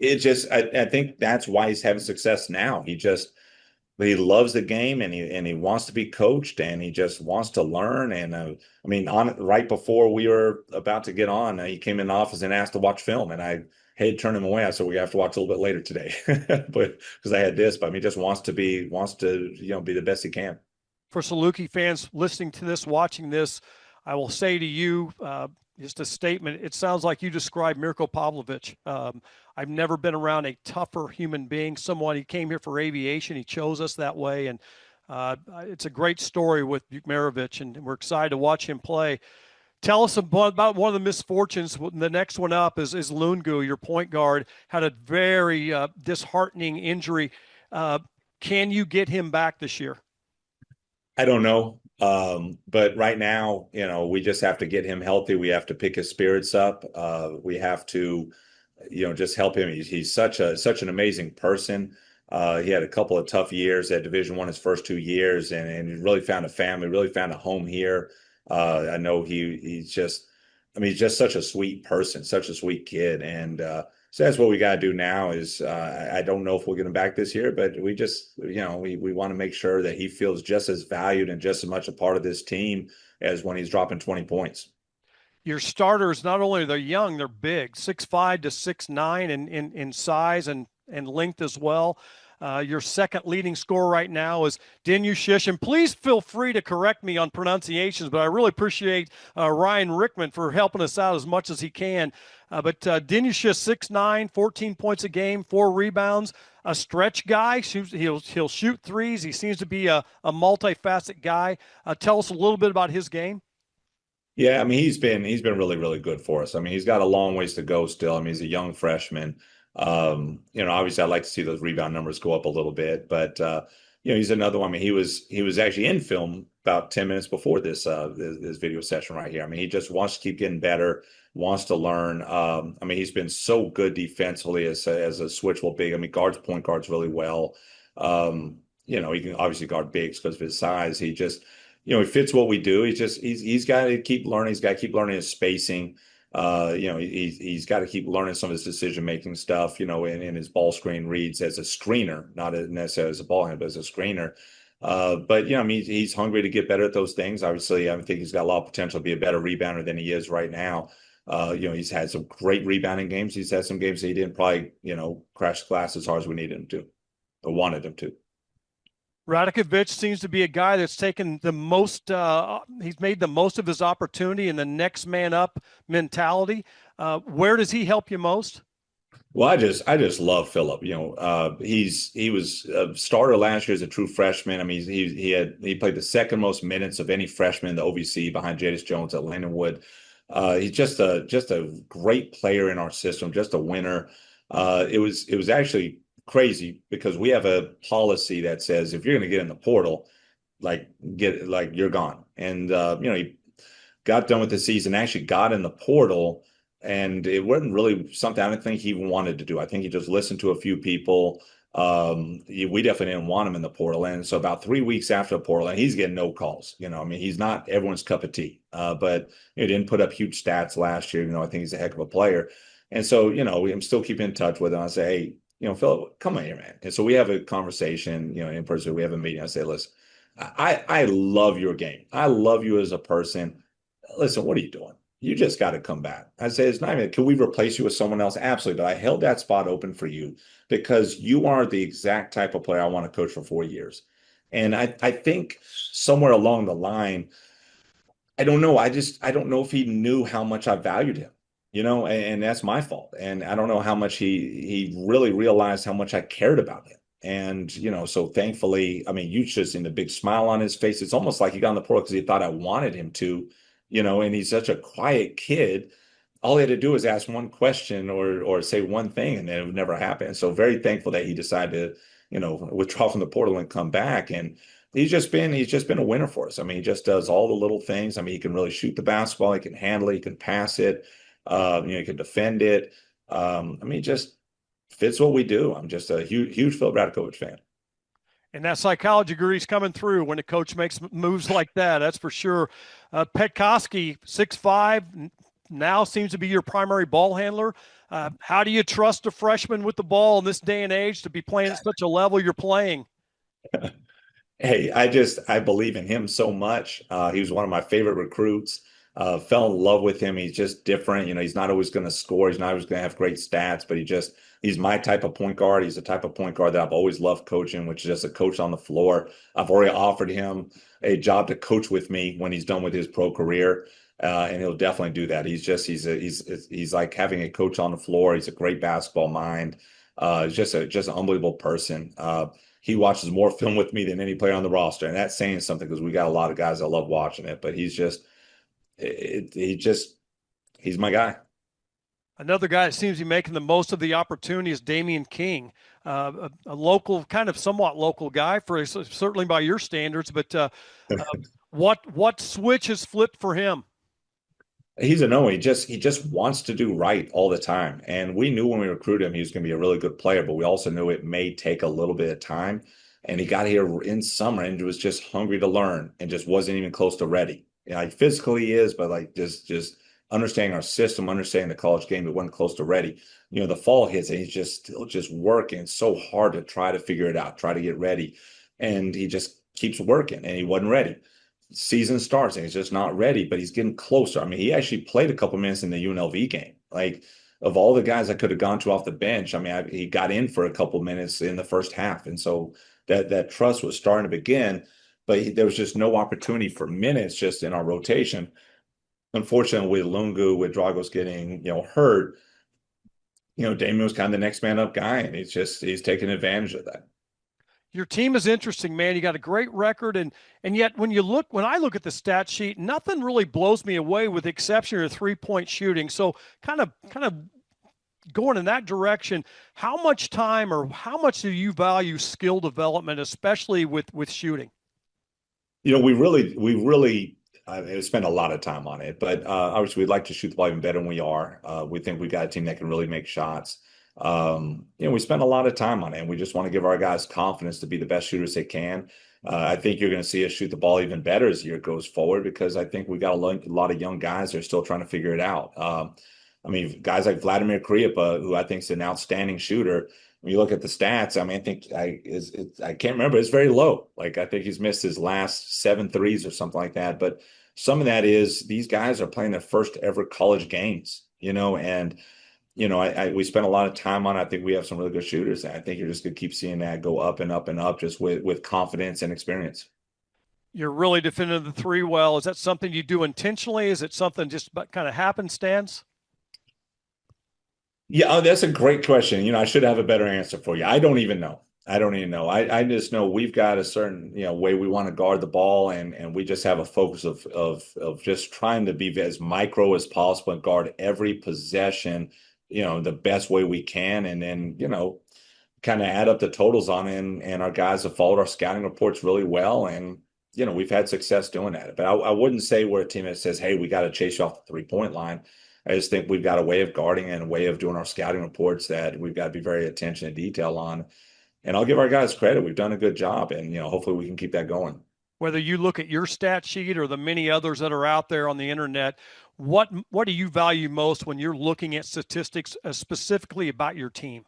I think that's why he's having success now. He loves the game, and he wants to be coached, and he just wants to learn. And I mean, right before we were about to get on, he came in the office and asked to watch film, and I had turned him away. I said, we have to watch a little bit later today, but because I had this. But I mean, he just wants to be the best he can. For Saluki fans listening to this, watching this, I will say to you, just a statement. It sounds like you described Mirko Pavlovic. I've never been around a tougher human being, someone. He came here for aviation. He chose us that way. And it's a great story with Bukmarovich, and we're excited to watch him play. Tell us about one of the misfortunes. The next one up is Lungu, your point guard, had a very disheartening injury. Can you get him back this year? I don't know. But right now, we just have to get him healthy. We have to pick his spirits up. We have to, just help him. He's such an amazing person. He had a couple of tough years at Division I his first 2 years, and he really found a family, really found a home here. I know he's just such a sweet person, such a sweet kid. And so that's what we got to do now is I don't know if we'll get him back this year, but we just, we want to make sure that he feels just as valued and just as much a part of this team as when he's dropping 20 points. Your starters, not only they're young, they're big, 6'5" to 6'9" in size and length as well. Your second leading scorer right now is Dinyushish. And please feel free to correct me on pronunciations, but I really appreciate Ryan Rickman for helping us out as much as he can. But Dinyushish, 6'9", 14 points a game, 4 rebounds, a stretch guy. He'll shoot threes. He seems to be a multifaceted guy. Tell us a little bit about his game. Yeah, I mean he's been really really good for us. I mean he's got a long ways to go still. I mean he's a young freshman. Obviously I'd like to see those rebound numbers go up a little bit, but he's another one. I mean he was actually in film about 10 minutes before this video session right here. I mean he just wants to keep getting better, wants to learn. I mean he's been so good defensively as a switchable big. I mean guards point guards really well. He can obviously guard bigs because of his size. He fits what we do. He's got to keep learning. He's got to keep learning his spacing. He's got to keep learning some of his decision making stuff. In his ball screen reads as a screener, not necessarily as a ball handler, but as a screener. But I mean, he's hungry to get better at those things. Obviously, I think he's got a lot of potential to be a better rebounder than he is right now. He's had some great rebounding games. He's had some games that he didn't probably, crash the glass as hard as we needed him to, or wanted him to. Radakovic seems to be a guy that's taken the most. He's made the most of his opportunity in the next man up mentality. Where does he help you most? Well, I just love Philip. He was a starter last year as a true freshman. I mean, he played the second most minutes of any freshman in the OVC behind Jadis Jones at Lindenwood. He's just a great player in our system, just a winner. It was actually crazy because we have a policy that says if you're going to get in the portal, you're gone. And he got done with the season, actually got in the portal, and it wasn't really something I don't think he even wanted to do. I think he just listened to a few people. We definitely didn't want him in the portal, and so about 3 weeks after the portal, and he's getting no calls. I mean, he's not everyone's cup of tea, but he didn't put up huge stats last year. I think he's a heck of a player, and so I'm still keeping in touch with him. I say, hey, Philip, come on here, man. And so we have a conversation, in person. We have a meeting. I say, listen, I love your game. I love you as a person. Listen, what are you doing? You just got to come back. I say, it's not even, can we replace you with someone else? Absolutely. But I held that spot open for you because you are the exact type of player I want to coach for 4 years. And I think somewhere along the line, I don't know. I don't know if he knew how much I valued him. And that's my fault. And I don't know how much he really realized how much I cared about him. And, so thankfully, I mean, you should have seen the big smile on his face. It's almost like he got in the portal because he thought I wanted him to, and he's such a quiet kid. All he had to do was ask one question or say one thing, and then it would never happen. So very thankful that he decided to, withdraw from the portal and come back. And he's just been a winner for us. I mean, he just does all the little things. I mean, he can really shoot the basketball. He can handle it. He can pass it. He can defend it. I mean, just fits what we do. I'm just a huge Phil Radakovic fan. And that psychology degree is coming through when a coach makes moves like that. That's for sure. Petkoski, 6'5", now seems to be your primary ball handler. How do you trust a freshman with the ball in this day and age to be playing at such a level you're playing? Hey, I believe in him so much. He was one of my favorite recruits. Fell in love with him. He's just different. He's not always going to score. He's not always going to have great stats, but he's my type of point guard. He's the type of point guard that I've always loved coaching, which is just a coach on the floor. I've already offered him a job to coach with me when he's done with his pro career. And he'll definitely do that. He's like having a coach on the floor. He's a great basketball mind. He's just an unbelievable person. He watches more film with me than any player on the roster. And that's saying something because we got a lot of guys that love watching it, but he's my guy. Another guy that seems to be making the most of the opportunity is Damian King, a local, kind of somewhat local guy certainly by your standards. But what switch has flipped for him? He's a no. He just wants to do right all the time. And we knew when we recruited him, he was going to be a really good player, but we also knew it may take a little bit of time. And he got here in summer and was just hungry to learn and just wasn't even close to ready. Physically he is, but just understanding our system, understanding the college game, it wasn't close to ready. The fall hits and he's still working so hard to try to figure it out, try to get ready. And he just keeps working and he wasn't ready. Season starts and he's just not ready, but he's getting closer. I mean, he actually played a couple minutes in the UNLV game. Like, of all the guys I could have gone to off the bench, I mean, he got in for a couple minutes in the first half. And so that trust was starting to begin, but there was just no opportunity for minutes just in our rotation. Unfortunately, with Lungu, with Dragos getting, hurt, Damian was kind of the next man up guy, and he's taking advantage of that. Your team is interesting, man. You got a great record, and yet when I look at the stat sheet, nothing really blows me away, with the exception of 3-point shooting. So kind of going in that direction. How much time, or how much do you value skill development, especially with shooting? We really spend a lot of time on it, but obviously we'd like to shoot the ball even better than we are. We think we've got a team that can really make shots. We spend a lot of time on it, and we just want to give our guys confidence to be the best shooters they can. I think you're going to see us shoot the ball even better as the year goes forward, because I think we've got a lot of young guys that are still trying to figure it out. Guys like Vladimir Kripa, who I think is an outstanding shooter. When you look at the stats, I can't remember. It's very low. Like, I think he's missed his last 7 threes or something like that. But some of that is these guys are playing their first ever college games, and we spent a lot of time on it. I think we have some really good shooters. I think you're just going to keep seeing that go up and up and up, just with confidence and experience. You're really defending the three well. Is that something you do intentionally? Is it something just kind of happenstance? Yeah, that's a great question. I should have a better answer for you. I don't even know. I just know we've got a certain, way we want to guard the ball, and we just have a focus of just trying to be as micro as possible and guard every possession, the best way we can, and then, kind of add up the totals on it. And our guys have followed our scouting reports really well, and we've had success doing that. But I wouldn't say we're a team that says, hey, we got to chase you off the 3-point line. I just think we've got a way of guarding and a way of doing our scouting reports that we've got to be very attention to detail on. And I'll give our guys credit. We've done a good job, and hopefully we can keep that going. Whether you look at your stat sheet or the many others that are out there on the internet, what do you value most when you're looking at statistics, specifically about your team?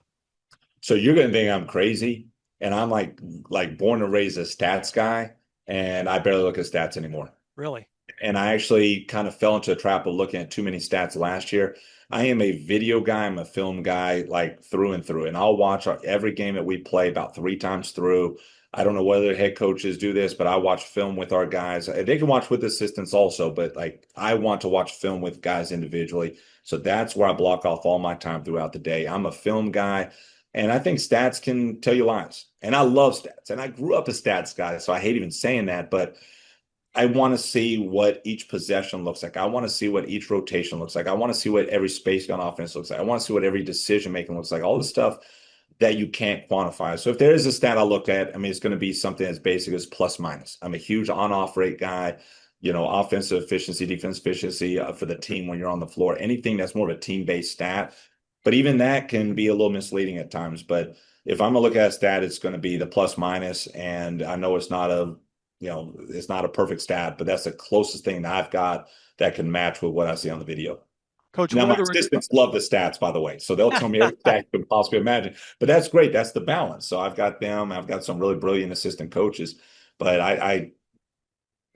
So you're going to think I'm crazy, and I'm like born and raised a stats guy, and I barely look at stats anymore. Really? And I actually kind of fell into a trap of looking at too many stats last year. I am a video guy. I'm a film guy, like through and through. And I'll watch every game that we play about 3 times through. I don't know whether head coaches do this, but I watch film with our guys. They can watch with assistants also, but I want to watch film with guys individually. So that's where I block off all my time throughout the day. I'm a film guy, and I think stats can tell you lies. And I love stats. And I grew up a stats guy, so I hate even saying that, but I want to see what each possession looks like. I want to see what each rotation looks like. I want to see what every space on offense looks like. I want to see what every decision making looks like. All the stuff that you can't quantify. So if there is a stat I look at, it's going to be something as basic as plus minus. I'm a huge on-off rate guy. Offensive efficiency, defensive efficiency for the team when you're on the floor. Anything that's more of a team-based stat. But even that can be a little misleading at times. But if I'm going to look at a stat, it's going to be the plus minus. And I know it's not a perfect stat, but that's the closest thing that I've got that can match with what I see on the video. Coach, now, my assistants love the stats, by the way, so they'll tell me every stat you can possibly imagine. But that's great. That's the balance. So I've got them. I've got some really brilliant assistant coaches, but I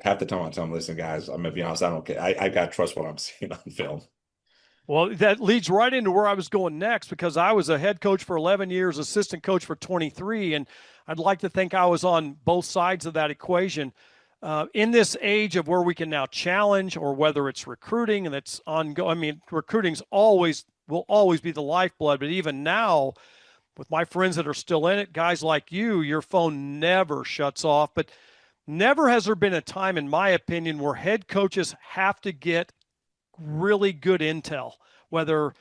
have to tell them, listen, guys, I'm going to be honest, I don't care. I got to trust what I'm seeing on film. Well, that leads right into where I was going next, because I was a head coach for 11 years, assistant coach for 23, and I'd like to think I was on both sides of that equation. In this age of where we can now challenge, or whether it's recruiting and it's ongoing, recruiting's will always be the lifeblood, but even now, with my friends that are still in it, guys like you, your phone never shuts off. But never has there been a time, in my opinion, where head coaches have to get really good intel, whether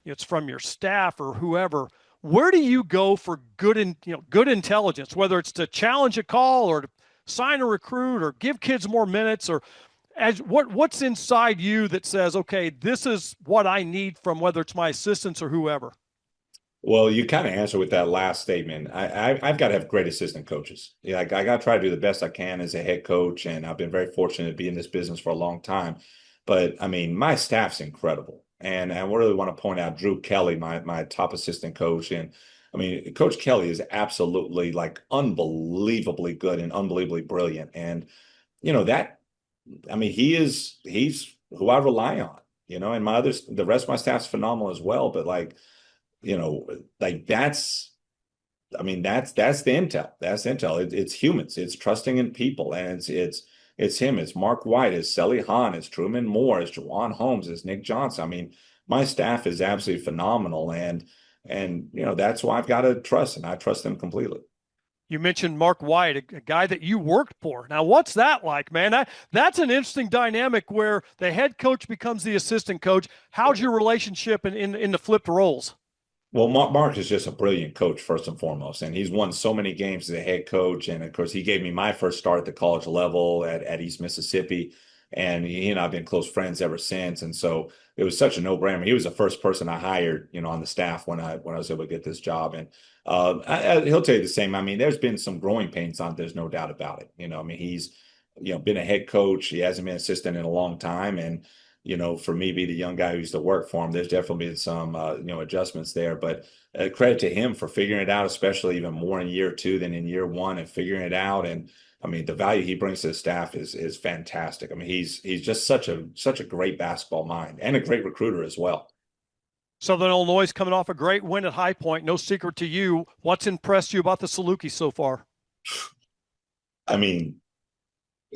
it's from your staff or whoever. Where do you go for good intelligence, whether it's to challenge a call or to sign a recruit or give kids more minutes, or what's inside you that says, okay, this is what I need from whether it's my assistants or whoever? Well, you kind of answer with that last statement. I've got to have great assistant coaches. I got to try to do the best I can as a head coach, and I've been very fortunate to be in this business for a long time. But my staff's incredible, and I really want to point out Drew Kelly, my top assistant coach, and Coach Kelly is absolutely unbelievably good and unbelievably brilliant, and he's who I rely on, and the rest of my staff's phenomenal as well, but that's the intel. That's intel. It's humans. It's trusting in people, and it's him. It's Mark White. It's Selly Hahn. It's Truman Moore. It's Jawan Holmes. It's Nick Johnson. My staff is absolutely phenomenal, and that's why I've got to trust, and I trust them completely. You mentioned Mark White, a guy that you worked for. Now, what's that like, man? That's an interesting dynamic where the head coach becomes the assistant coach. How's your relationship in the flipped roles? Well, Mark is just a brilliant coach, first and foremost, and he's won so many games as a head coach. And of course, he gave me my first start at the college level at East Mississippi, and he and I've been close friends ever since. And so it was such a no-brainer. He was the first person I hired, on the staff when I was able to get this job. And he'll tell you the same. I mean, there's been some growing pains on. There's no doubt about it. I mean, he's been a head coach. He hasn't been an assistant in a long time, and for me, be the young guy who used to work for him, there's definitely been some, adjustments there. But credit to him for figuring it out, especially even more in year 2 than in year 1, and figuring it out. And I mean, the value he brings to the staff is fantastic. I mean, he's just such a great basketball mind and a great recruiter as well. Southern Illinois is coming off a great win at High Point. No secret to you. What's impressed you about the Saluki so far? I mean,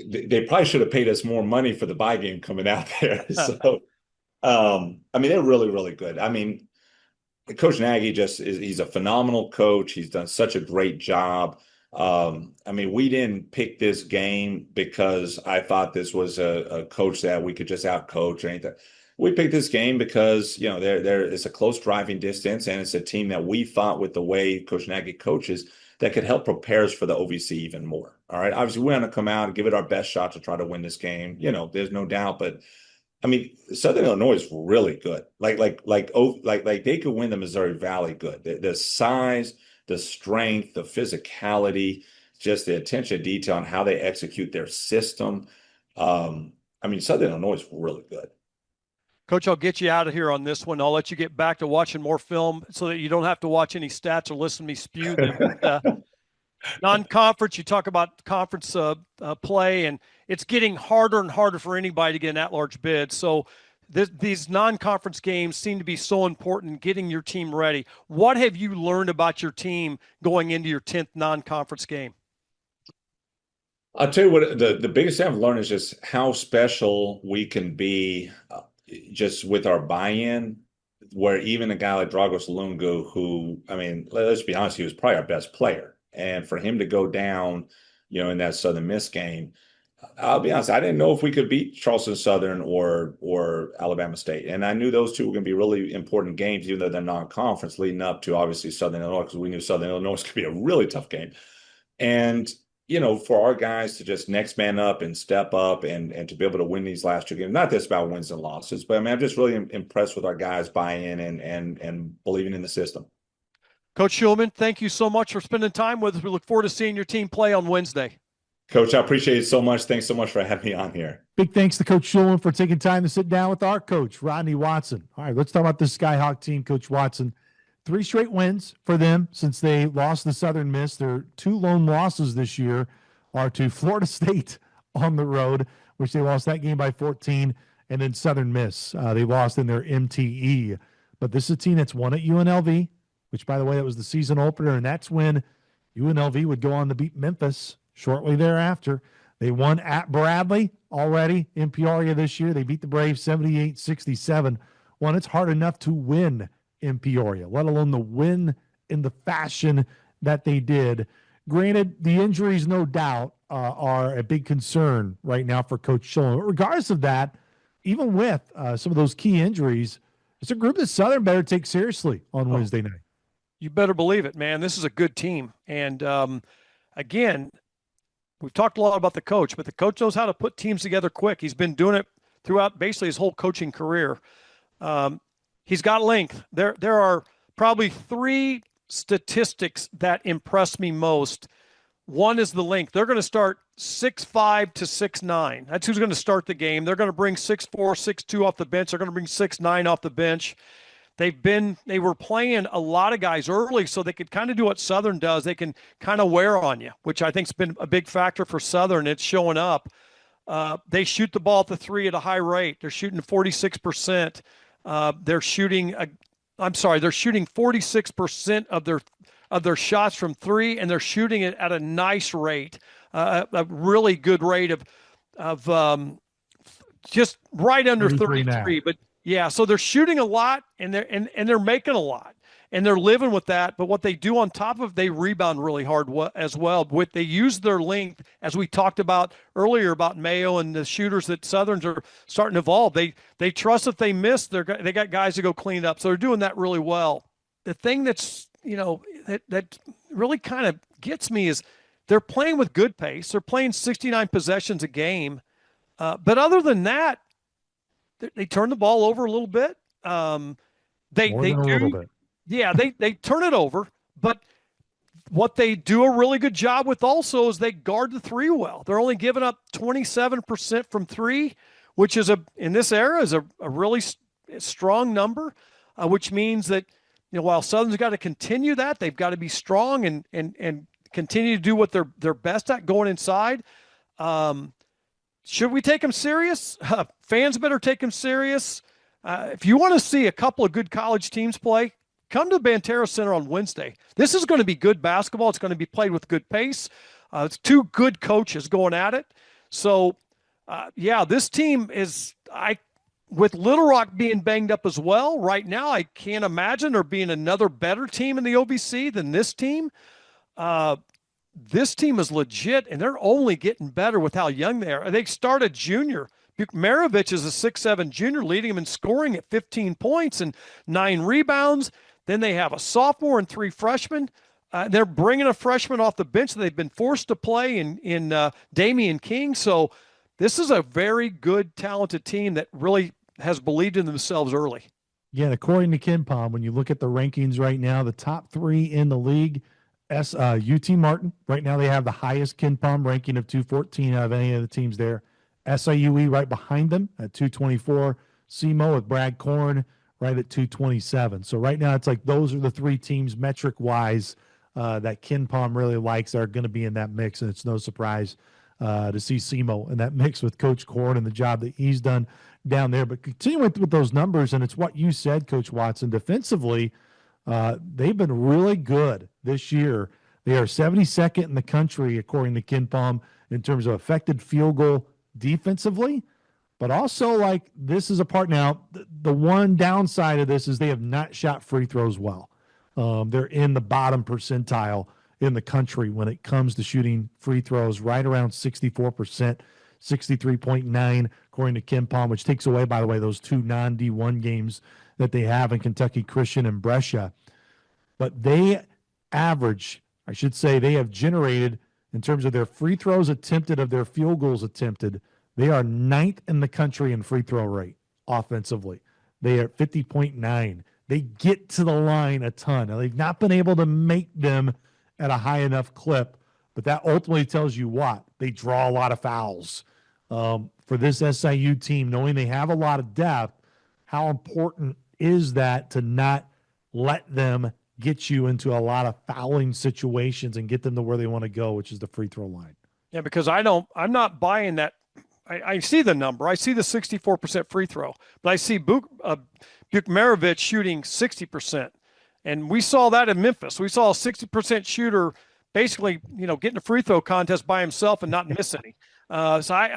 they probably should have paid us more money for the bye game coming out there. So, I mean, they're really, really good. I mean, Coach Nagy he's a phenomenal coach. He's done such a great job. I mean, we didn't pick this game because I thought this was a coach that we could just out-coach or anything. We picked this game because, it's a close driving distance, and it's a team that we thought, with the way Coach Nagy coaches, that could help prepare us for the OVC even more. All right. Obviously, we want to come out and give it our best shot to try to win this game. There's no doubt. But I mean, Southern Illinois is really good. Like they could win the Missouri Valley good. The size, the strength, the physicality, just the attention to detail on how they execute their system. I mean, Southern Illinois is really good. Coach, I'll get you out of here on this one. I'll let you get back to watching more film so that you don't have to watch any stats or listen to me spew them. Non-conference, you talk about conference play, and it's getting harder and harder for anybody to get an at-large bid. So these non-conference games seem to be so important in getting your team ready. What have you learned about your team going into your 10th non-conference game? I'll tell you what, the biggest thing I've learned is just how special we can be just with our buy-in, where even a guy like Dragos Lungu, who, I mean, let's be honest, he was probably our best player. And for him to go down, in that Southern Miss game, I'll be honest, I didn't know if we could beat Charleston Southern or Alabama State. And I knew those two were going to be really important games, even though they're non-conference, leading up to obviously Southern Illinois, because we knew Southern Illinois was going to be a really tough game. And for our guys to just next man up and step up and to be able to win these last 2 games, not just about wins and losses, but I mean, I'm just really impressed with our guys buying in and believing in the system. Coach Schulman, thank you so much for spending time with us. We look forward to seeing your team play on Wednesday. Coach, I appreciate it so much. Thanks so much for having me on here. Big thanks to Coach Schulman for taking time to sit down with our coach, Rodney Watson. All right, let's talk about this Skyhawk team, Coach Watson. 3 straight wins for them since they lost to Southern Miss. Their 2 lone losses this year are to Florida State on the road, which they lost that game by 14, and then Southern Miss. They lost in their MTE. But this is a team that's won at UNLV, which, by the way, that was the season opener, and that's when UNLV would go on to beat Memphis shortly thereafter. They won at Bradley already in Peoria this year. They beat the Braves 78-67. Well, it's hard enough to win in Peoria, let alone the win in the fashion that they did. Granted, the injuries, no doubt, are a big concern right now for Coach Schulman. But regardless of that, even with some of those key injuries, it's a group that Southern better take seriously on Wednesday night. You better believe it, man. This is a good team. And, again, we've talked a lot about the coach, but the coach knows how to put teams together quick. He's been doing it throughout basically his whole coaching career. He's got length. There are probably 3 statistics that impress me most. One is the length. They're going to start 6'5" to 6'9". That's who's going to start the game. They're going to bring 6'4", 6'2" off the bench. They're going to bring 6'9" off the bench. They were playing a lot of guys early so they could kind of do what Southern does. They can kind of wear on you, which I think has been a big factor for Southern. It's showing up. They shoot the ball at the 3 at a high rate. They're shooting 46%. They're shooting 46% of their shots from 3, and they're shooting it at a nice rate, a really good rate of just right under 33. But yeah, so they're shooting a lot and they're making a lot. and they're living with that. But what they do on top of, they rebound really hard as well. They use their length, as we talked about earlier about Mayo and the shooters that Southern's are starting to evolve. They trust if they miss, they got guys to go clean up. So they're doing that really well. The thing that's that really kind of gets me is they're playing with good pace. They're playing 69 possessions a game, but other than that, they turn the ball over a little bit. They More than a little bit. Yeah, they turn it over, but what they do a really good job with also is they guard the three well. They're only giving up 27% from three, which is in this era is a really strong number, which means that while Southern's got to continue that, they've got to be strong and continue to do what they're best at going inside. Should we take them serious? Fans better take them serious. If you want to see a couple of good college teams play, come to Banterra Center on Wednesday. This is going to be good basketball. It's going to be played with good pace. It's two good coaches going at it. So, this team is with Little Rock being banged up as well. Right now, I can't imagine there being another better team in the OVC than this team. This team is legit, and they're only getting better with how young they are. They started junior. Maravich is a 6'7" junior, leading them in scoring at 15 points and 9 rebounds. Then they have a sophomore and 3 freshmen. They're bringing a freshman off the bench that they've been forced to play in Damian King. So this is a very good, talented team that really has believed in themselves early. Yeah, according to KenPom, when you look at the rankings right now, the top 3 in the league, UT Martin, right now they have the highest KenPom ranking of 214 out of any of the teams there. SIUE right behind them at 224. SEMO with Brad Korn right at 227. So right now it's like those are the 3 teams metric-wise that KenPom really likes are going to be in that mix, and it's no surprise to see SEMO in that mix with Coach Korn and the job that he's done down there. But continuing with those numbers, and it's what you said, Coach Watson, defensively, they've been really good this year. They are 72nd in the country, according to KenPom, in terms of affected field goal defensively. But also, like, this is a part now. The one downside of this is they have not shot free throws well. They're in the bottom percentile in the country when it comes to shooting free throws, right around 64%, 63.9, according to KenPom, which takes away, by the way, those 2 non-D1 games that they have in Kentucky Christian and Brescia. But they average, I should say, they have generated, in terms of their free throws attempted of their field goals attempted, they are 9th in the country in free throw rate offensively. They are 50.9. They get to the line a ton. Now, they've not been able to make them at a high enough clip, but that ultimately tells you what? They draw a lot of fouls. For this SIU team, knowing they have a lot of depth, how important is that to not let them get you into a lot of fouling situations and get them to where they want to go, which is the free throw line? Yeah, because I'm not buying that. I see the number. I see the 64% free throw, but I see Maravich shooting 60%. And we saw that in Memphis. We saw a 60% shooter basically, getting a free throw contest by himself and not miss any. So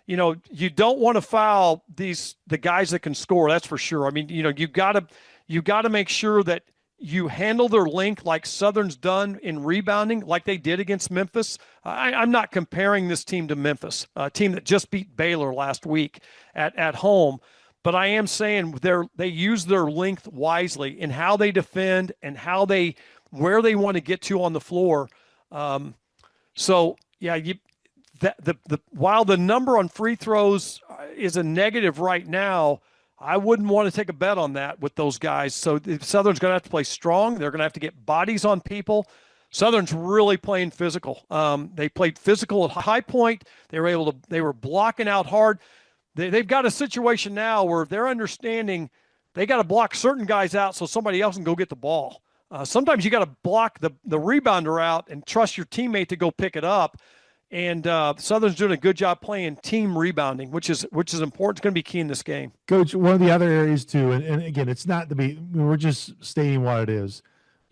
you don't want to foul the guys that can score. That's for sure. I mean, you got to make sure that you handle their length like Southern's done in rebounding, like they did against Memphis. I'm not comparing this team to Memphis, a team that just beat Baylor last week at home. But I am saying they use their length wisely in how they defend and where they want to get to on the floor. While the number on free throws is a negative right now, I wouldn't want to take a bet on that with those guys. So Southern's going to have to play strong. They're going to have to get bodies on people. Southern's really playing physical. They played physical at high point. They were blocking out hard. They've got a situation now where they're understanding they got to block certain guys out so somebody else can go get the ball. Sometimes you got to block the rebounder out and trust your teammate to go pick it up. And Southern's doing a good job playing team rebounding, which is important. It's going to be key in this game. Coach, one of the other areas too, and again, it's not to be, we're just stating what it is.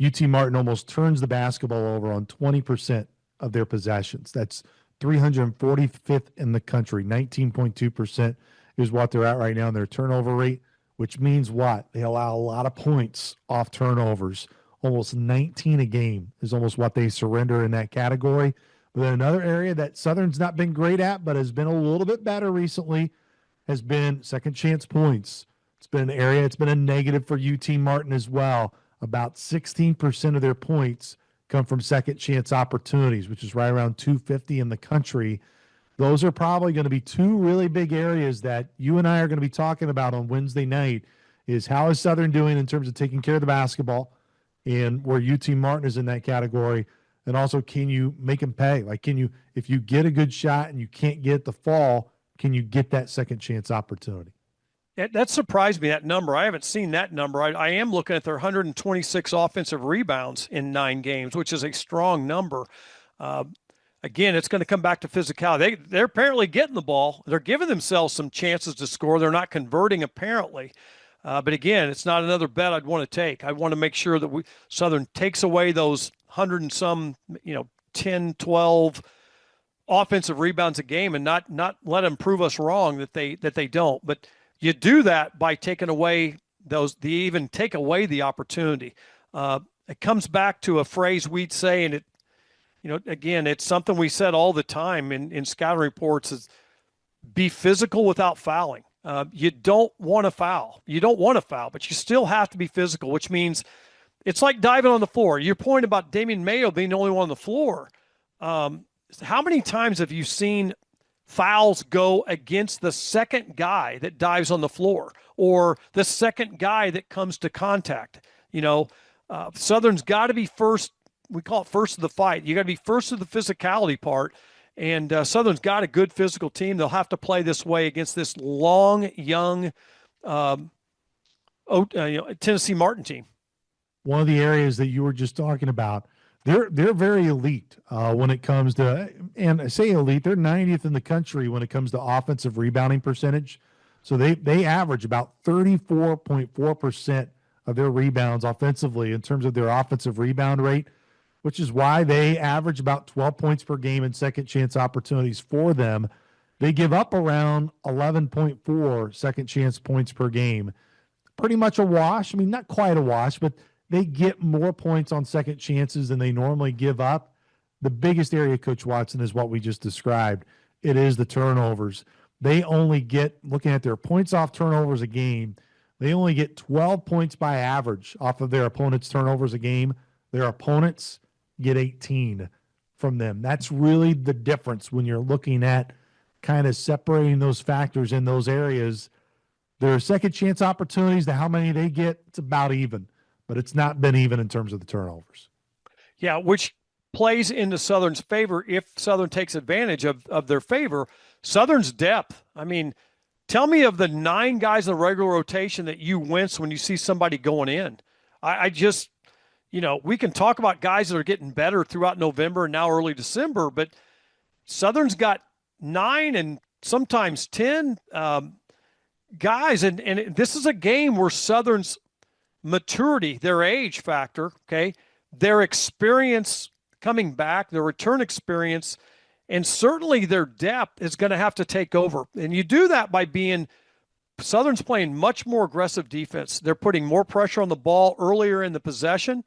UT Martin almost turns the basketball over on 20% of their possessions. That's 345th in the country. 19.2% is what they're at right now in their turnover rate, which means what? They allow a lot of points off turnovers. Almost 19 a game is almost what they surrender in that category. But then another area that Southern's not been great at, but has been a little bit better recently, has been second chance points. It's been an area, it's been a negative for UT Martin as well. About 16% of their points come from second chance opportunities, which is right around 250 in the country. Those are probably going to be two really big areas that you and I are going to be talking about on Wednesday night, is how is Southern doing in terms of taking care of the basketball and where UT Martin is in that category. And also, can you make them pay? Like, can you, if you get a good shot and you can't get the fall, can you get that second chance opportunity? That surprised me, that number. I haven't seen that number. I am looking at their 126 offensive rebounds in 9 games, which is a strong number. Again, it's going to come back to physicality. They're apparently getting the ball. They're giving themselves some chances to score. They're not converting, apparently. But again, it's not another bet I'd want to take. I want to make sure that Southern takes away those 100 and some, 10, 12 offensive rebounds a game, and not let them prove us wrong that they don't. But you do that by taking away they even take away the opportunity. It comes back to a phrase we'd say, and again, it's something we said all the time in scouting reports, is be physical without fouling. You don't want to foul. You don't want to foul, but you still have to be physical, which means it's like diving on the floor. Your point about Damian Mayo being the only one on the floor. How many times have you seen fouls go against the second guy that dives on the floor or the second guy that comes to contact? Southern's got to be first. We call it first of the fight. You got to be first of the physicality part. And Southern's got a good physical team. They'll have to play this way against this long, young Tennessee Martin team. One of the areas that you were just talking about, they're very elite when it comes to, and I say elite, they're 90th in the country when it comes to offensive rebounding percentage. So they average about 34.4% of their rebounds offensively in terms of their offensive rebound rate, which is why they average about 12 points per game in second chance opportunities for them. They give up around 11.4 second chance points per game. Pretty much a wash. I mean, not quite a wash, but they get more points on second chances than they normally give up. The biggest area, Coach Watson, is what we just described. It is the turnovers. They only get, looking at their points off turnovers a game, they only get 12 points by average off of their opponent's turnovers a game. Their opponents get 18 from them. That's really the difference when you're looking at kind of separating those factors in those areas. Their second chance opportunities, to how many they get, it's about even, but it's not been even in terms of the turnovers. Yeah, which plays into Southern's favor if Southern takes advantage of their favor. Southern's depth. I mean, tell me of the 9 guys in the regular rotation that you wince when you see somebody going in. I just, we can talk about guys that are getting better throughout November and now early December, but Southern's got 9 and sometimes 10 guys. And this is a game where Southern's maturity, their age factor, okay, their experience coming back, their return experience, and certainly their depth is going to have to take over. And you do that by Southern's playing much more aggressive defense. They're putting more pressure on the ball earlier in the possession.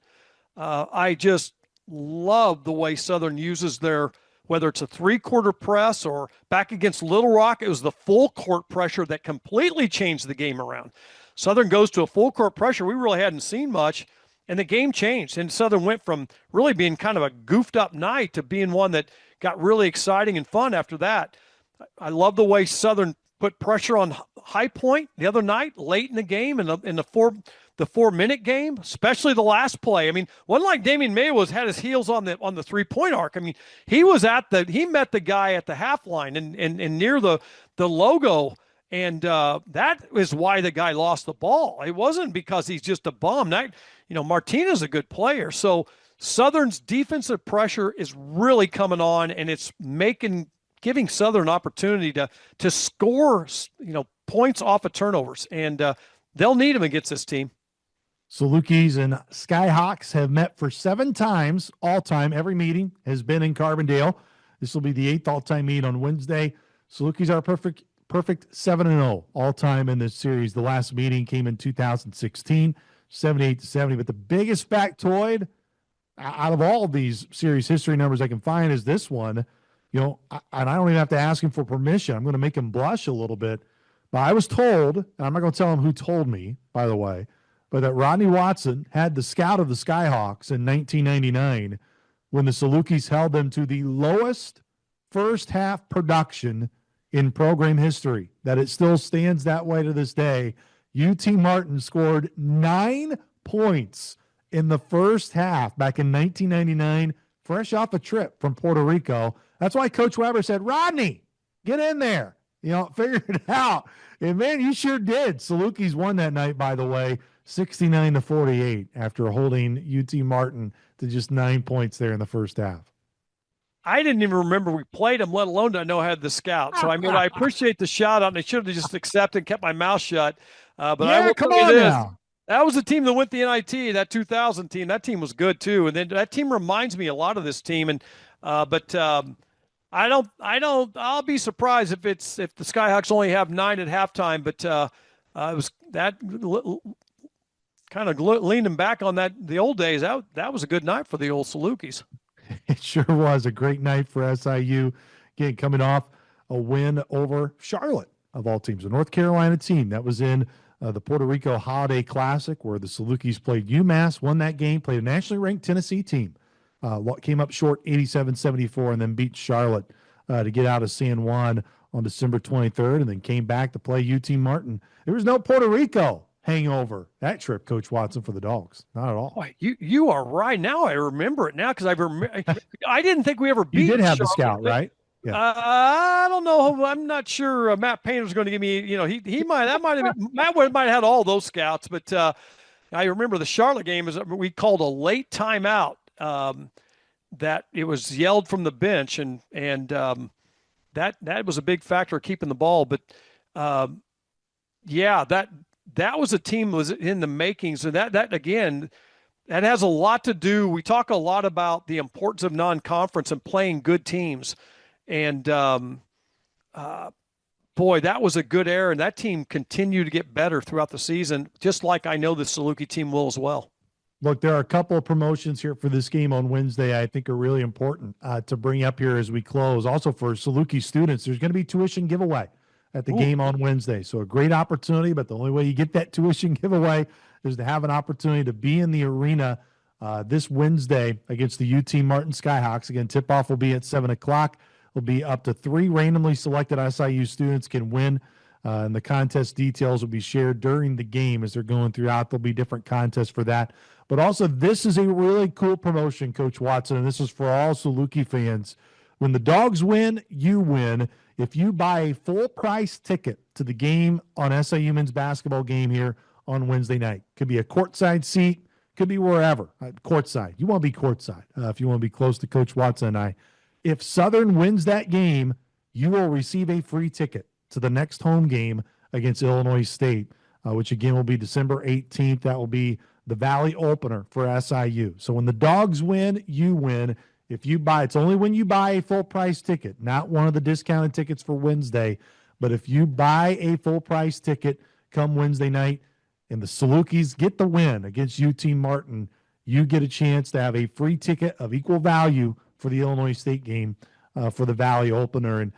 I just love the way Southern uses whether it's a 3-quarter press or back against Little Rock, it was the full court pressure that completely changed the game around. Southern goes to a full court pressure we really hadn't seen much, and the game changed. And Southern went from really being kind of a goofed up night to being one that got really exciting and fun after that. I love the way Southern put pressure on High Point the other night, late in the game, in the 4-minute game, especially the last play. I mean, one like Damian Mayo had his heels on the 3-point arc. I mean, he met the guy at the half line and near the logo. And that is why the guy lost the ball. It wasn't because he's just a bum. Martinez is a good player. So Southern's defensive pressure is really coming on, and it's giving Southern an opportunity to score, points off of turnovers. And they'll need them against this team. Salukis and Skyhawks have met for 7 times all-time. Every meeting has been in Carbondale. This will be the 8th all-time meet on Wednesday. Salukis are a perfect 7-0 all time in this series. The last meeting came in 2016, 78-70. But the biggest factoid out of all of these series history numbers I can find is this one. And I don't even have to ask him for permission. I'm going to make him blush a little bit. But I was told, and I'm not going to tell him who told me, by the way, but that Rodney Watson had the scout of the Skyhawks in 1999 when the Salukis held them to the lowest first half production in program history, that it still stands that way to this day. UT Martin scored 9 points in the first half back in 1999, fresh off a trip from Puerto Rico. That's why Coach Weber said, Rodney, get in there. Figure it out. And, man, you sure did. Salukis won that night, by the way, 69-48 after holding UT Martin to just 9 points there in the first half. I didn't even remember we played them, let alone I know I had the scout. So, I appreciate the shout out, and I should have just accepted and kept my mouth shut. But yeah, I will come on now. That was the team that went the NIT, that 2000 team. That team was good too. And then that team reminds me a lot of this team. And I'll be surprised if the Skyhawks only have 9 at halftime. But it was that kind of leaning back on the old days. That was a good night for the old Salukis. It sure was a great night for SIU. Again, coming off a win over Charlotte, of all teams, a North Carolina team that was in the Puerto Rico Holiday Classic, where the Salukis played UMass, won that game, played a nationally ranked Tennessee team, came up short 87-74, and then beat Charlotte to get out of San Juan on December 23rd, and then came back to play UT Martin. There was no Puerto Rico hangover that trip, Coach Watson, for the Dogs. Not at all. Boy, you are right. Now I remember it now because I didn't think we ever beat. You did have Charlotte, the scout, right? Yeah. I don't know. I'm not sure. Matt Payne was going to give me. Matt might have had all those scouts, but I remember the Charlotte game is we called a late timeout. That it was yelled from the bench, and that was a big factor of keeping the ball. But that was a team that was in the makings, and that again. That has a lot to do. We talk a lot about the importance of non-conference and playing good teams. And, boy, that was a good era, and that team continued to get better throughout the season, just like I know the Saluki team will as well. Look, there are a couple of promotions here for this game on Wednesday I think are really important to bring up here as we close. Also for Saluki students, there's going to be tuition giveaway at the game on Wednesday. So a great opportunity, but the only way you get that tuition giveaway is to have an opportunity to be in the arena this Wednesday against the UT Martin Skyhawks. Again, tip-off will be at 7 o'clock. Will be up to 3 randomly selected SIU students can win, and the contest details will be shared during the game as they're going throughout. There'll be different contests for that. But also, this is a really cool promotion, Coach Watson, and this is for all Saluki fans. When the Dogs win, you win. If you buy a full-price ticket to the game on SIU men's basketball game here on Wednesday night, could be a courtside seat, could be wherever, courtside. You want to be courtside if you want to be close to Coach Watson and I. If Southern wins that game, you will receive a free ticket to the next home game against Illinois State, which again will be December 18th. That will be the Valley opener for SIU. So when the Dogs win, you win. If you buy, it's only when you buy a full price ticket, not one of the discounted tickets for Wednesday. But if you buy a full price ticket come Wednesday night and the Salukis get the win against UT Martin, you get a chance to have a free ticket of equal value for the Illinois State game for the Valley opener. And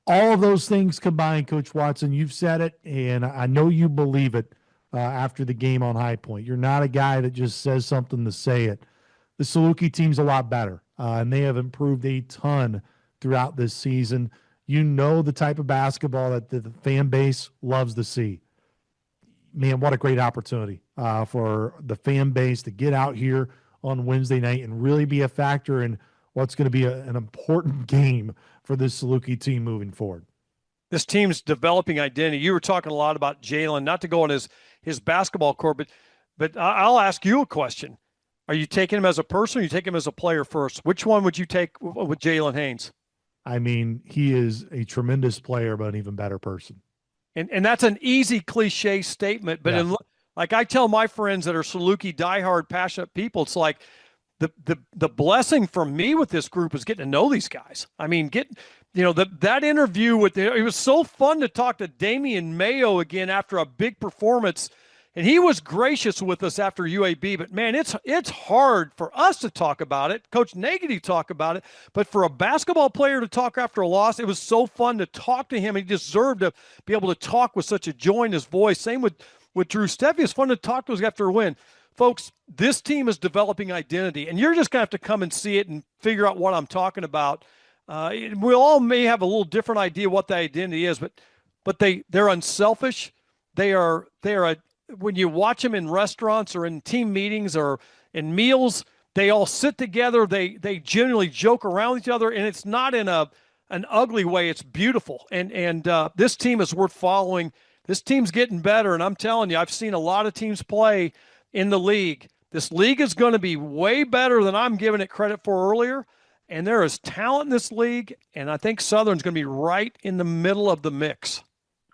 all of those things combined, Coach Watson, you've said it, and I know you believe it after the game on High Point. You're not a guy that just says something to say it. The Saluki team's a lot better, and they have improved a ton throughout this season. You know the type of basketball that the fan base loves to see. Man, what a great opportunity for the fan base to get out here on Wednesday night and really be a factor in what's going to be an important game for this Saluki team moving forward. This team's developing identity. You were talking a lot about Jalen, not to go on his basketball court, but I'll ask you a question. Are you taking him as a person or are you taking him as a player first? Which one would you take with Jalen Haynes? I mean, he is a tremendous player, but an even better person. And that's an easy cliche statement, but like I tell my friends that are Saluki diehard, passionate people, it's like the blessing for me with this group is getting to know these guys. I mean, that interview it was so fun to talk to Damian Mayo again after a big performance. And he was gracious with us after UAB, but man, it's hard for us to talk about it. Coach Nagy to talk about it, but for a basketball player to talk after a loss, it was so fun to talk to him. He deserved to be able to talk with such a joy in his voice. Same with Drew Steffi. It's fun to talk to us after a win. Folks, this team is developing identity, and you're just going to have to come and see it and figure out what I'm talking about. We all may have a little different idea what that identity is, but they're unselfish. They are when you watch them in restaurants or in team meetings or in meals, they all sit together. They generally joke around with each other, and it's not in an ugly way. It's beautiful, and this team is worth following. This team's getting better, and I'm telling you, I've seen a lot of teams play in the league. This league is going to be way better than I'm giving it credit for earlier, and there is talent in this league, and I think Southern's going to be right in the middle of the mix.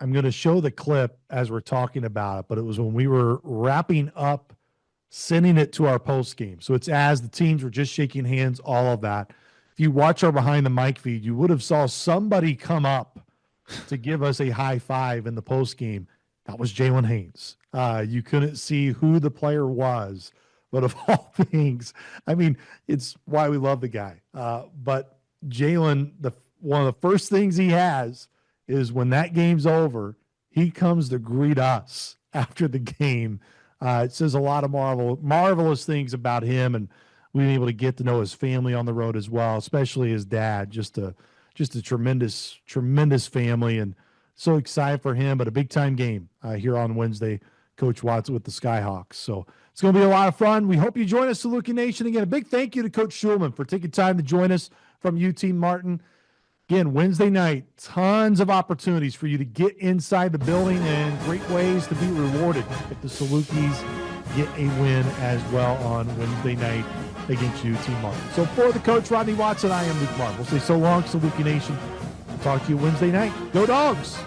I'm going to show the clip as we're talking about it, but it was when we were wrapping up, sending it to our post game. So it's as the teams were just shaking hands, all of that. If you watch our behind the mic feed, you would have saw somebody come up to give us a high five in the post game. That was Jalen Haynes. You couldn't see who the player was, but of all things, I mean, it's why we love the guy. But Jalen, one of the first things he has is when that game's over, he comes to greet us after the game. It says a lot of marvelous things about him, and we've been able to get to know his family on the road as well, especially his dad. Just a tremendous family, and so excited for him. But a big time game here on Wednesday, Coach Watson with the Skyhawks. So it's going to be a lot of fun. We hope you join us, Saluki Nation. Again, a big thank you to Coach Schulman for taking time to join us from UT Martin. Again, Wednesday night, tons of opportunities for you to get inside the building and great ways to be rewarded if the Salukis get a win as well on Wednesday night against UT Martin. So for the coach, Rodney Watson, I am Luke Martin. We'll say so long, Saluki Nation. We'll talk to you Wednesday night. Go Dogs!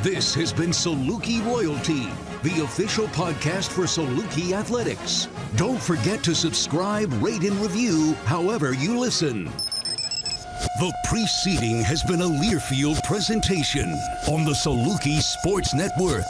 This has been Saluki Royalty, the official podcast for Saluki Athletics. Don't forget to subscribe, rate, and review however you listen. The preceding has been a Learfield presentation on the Saluki Sports Network.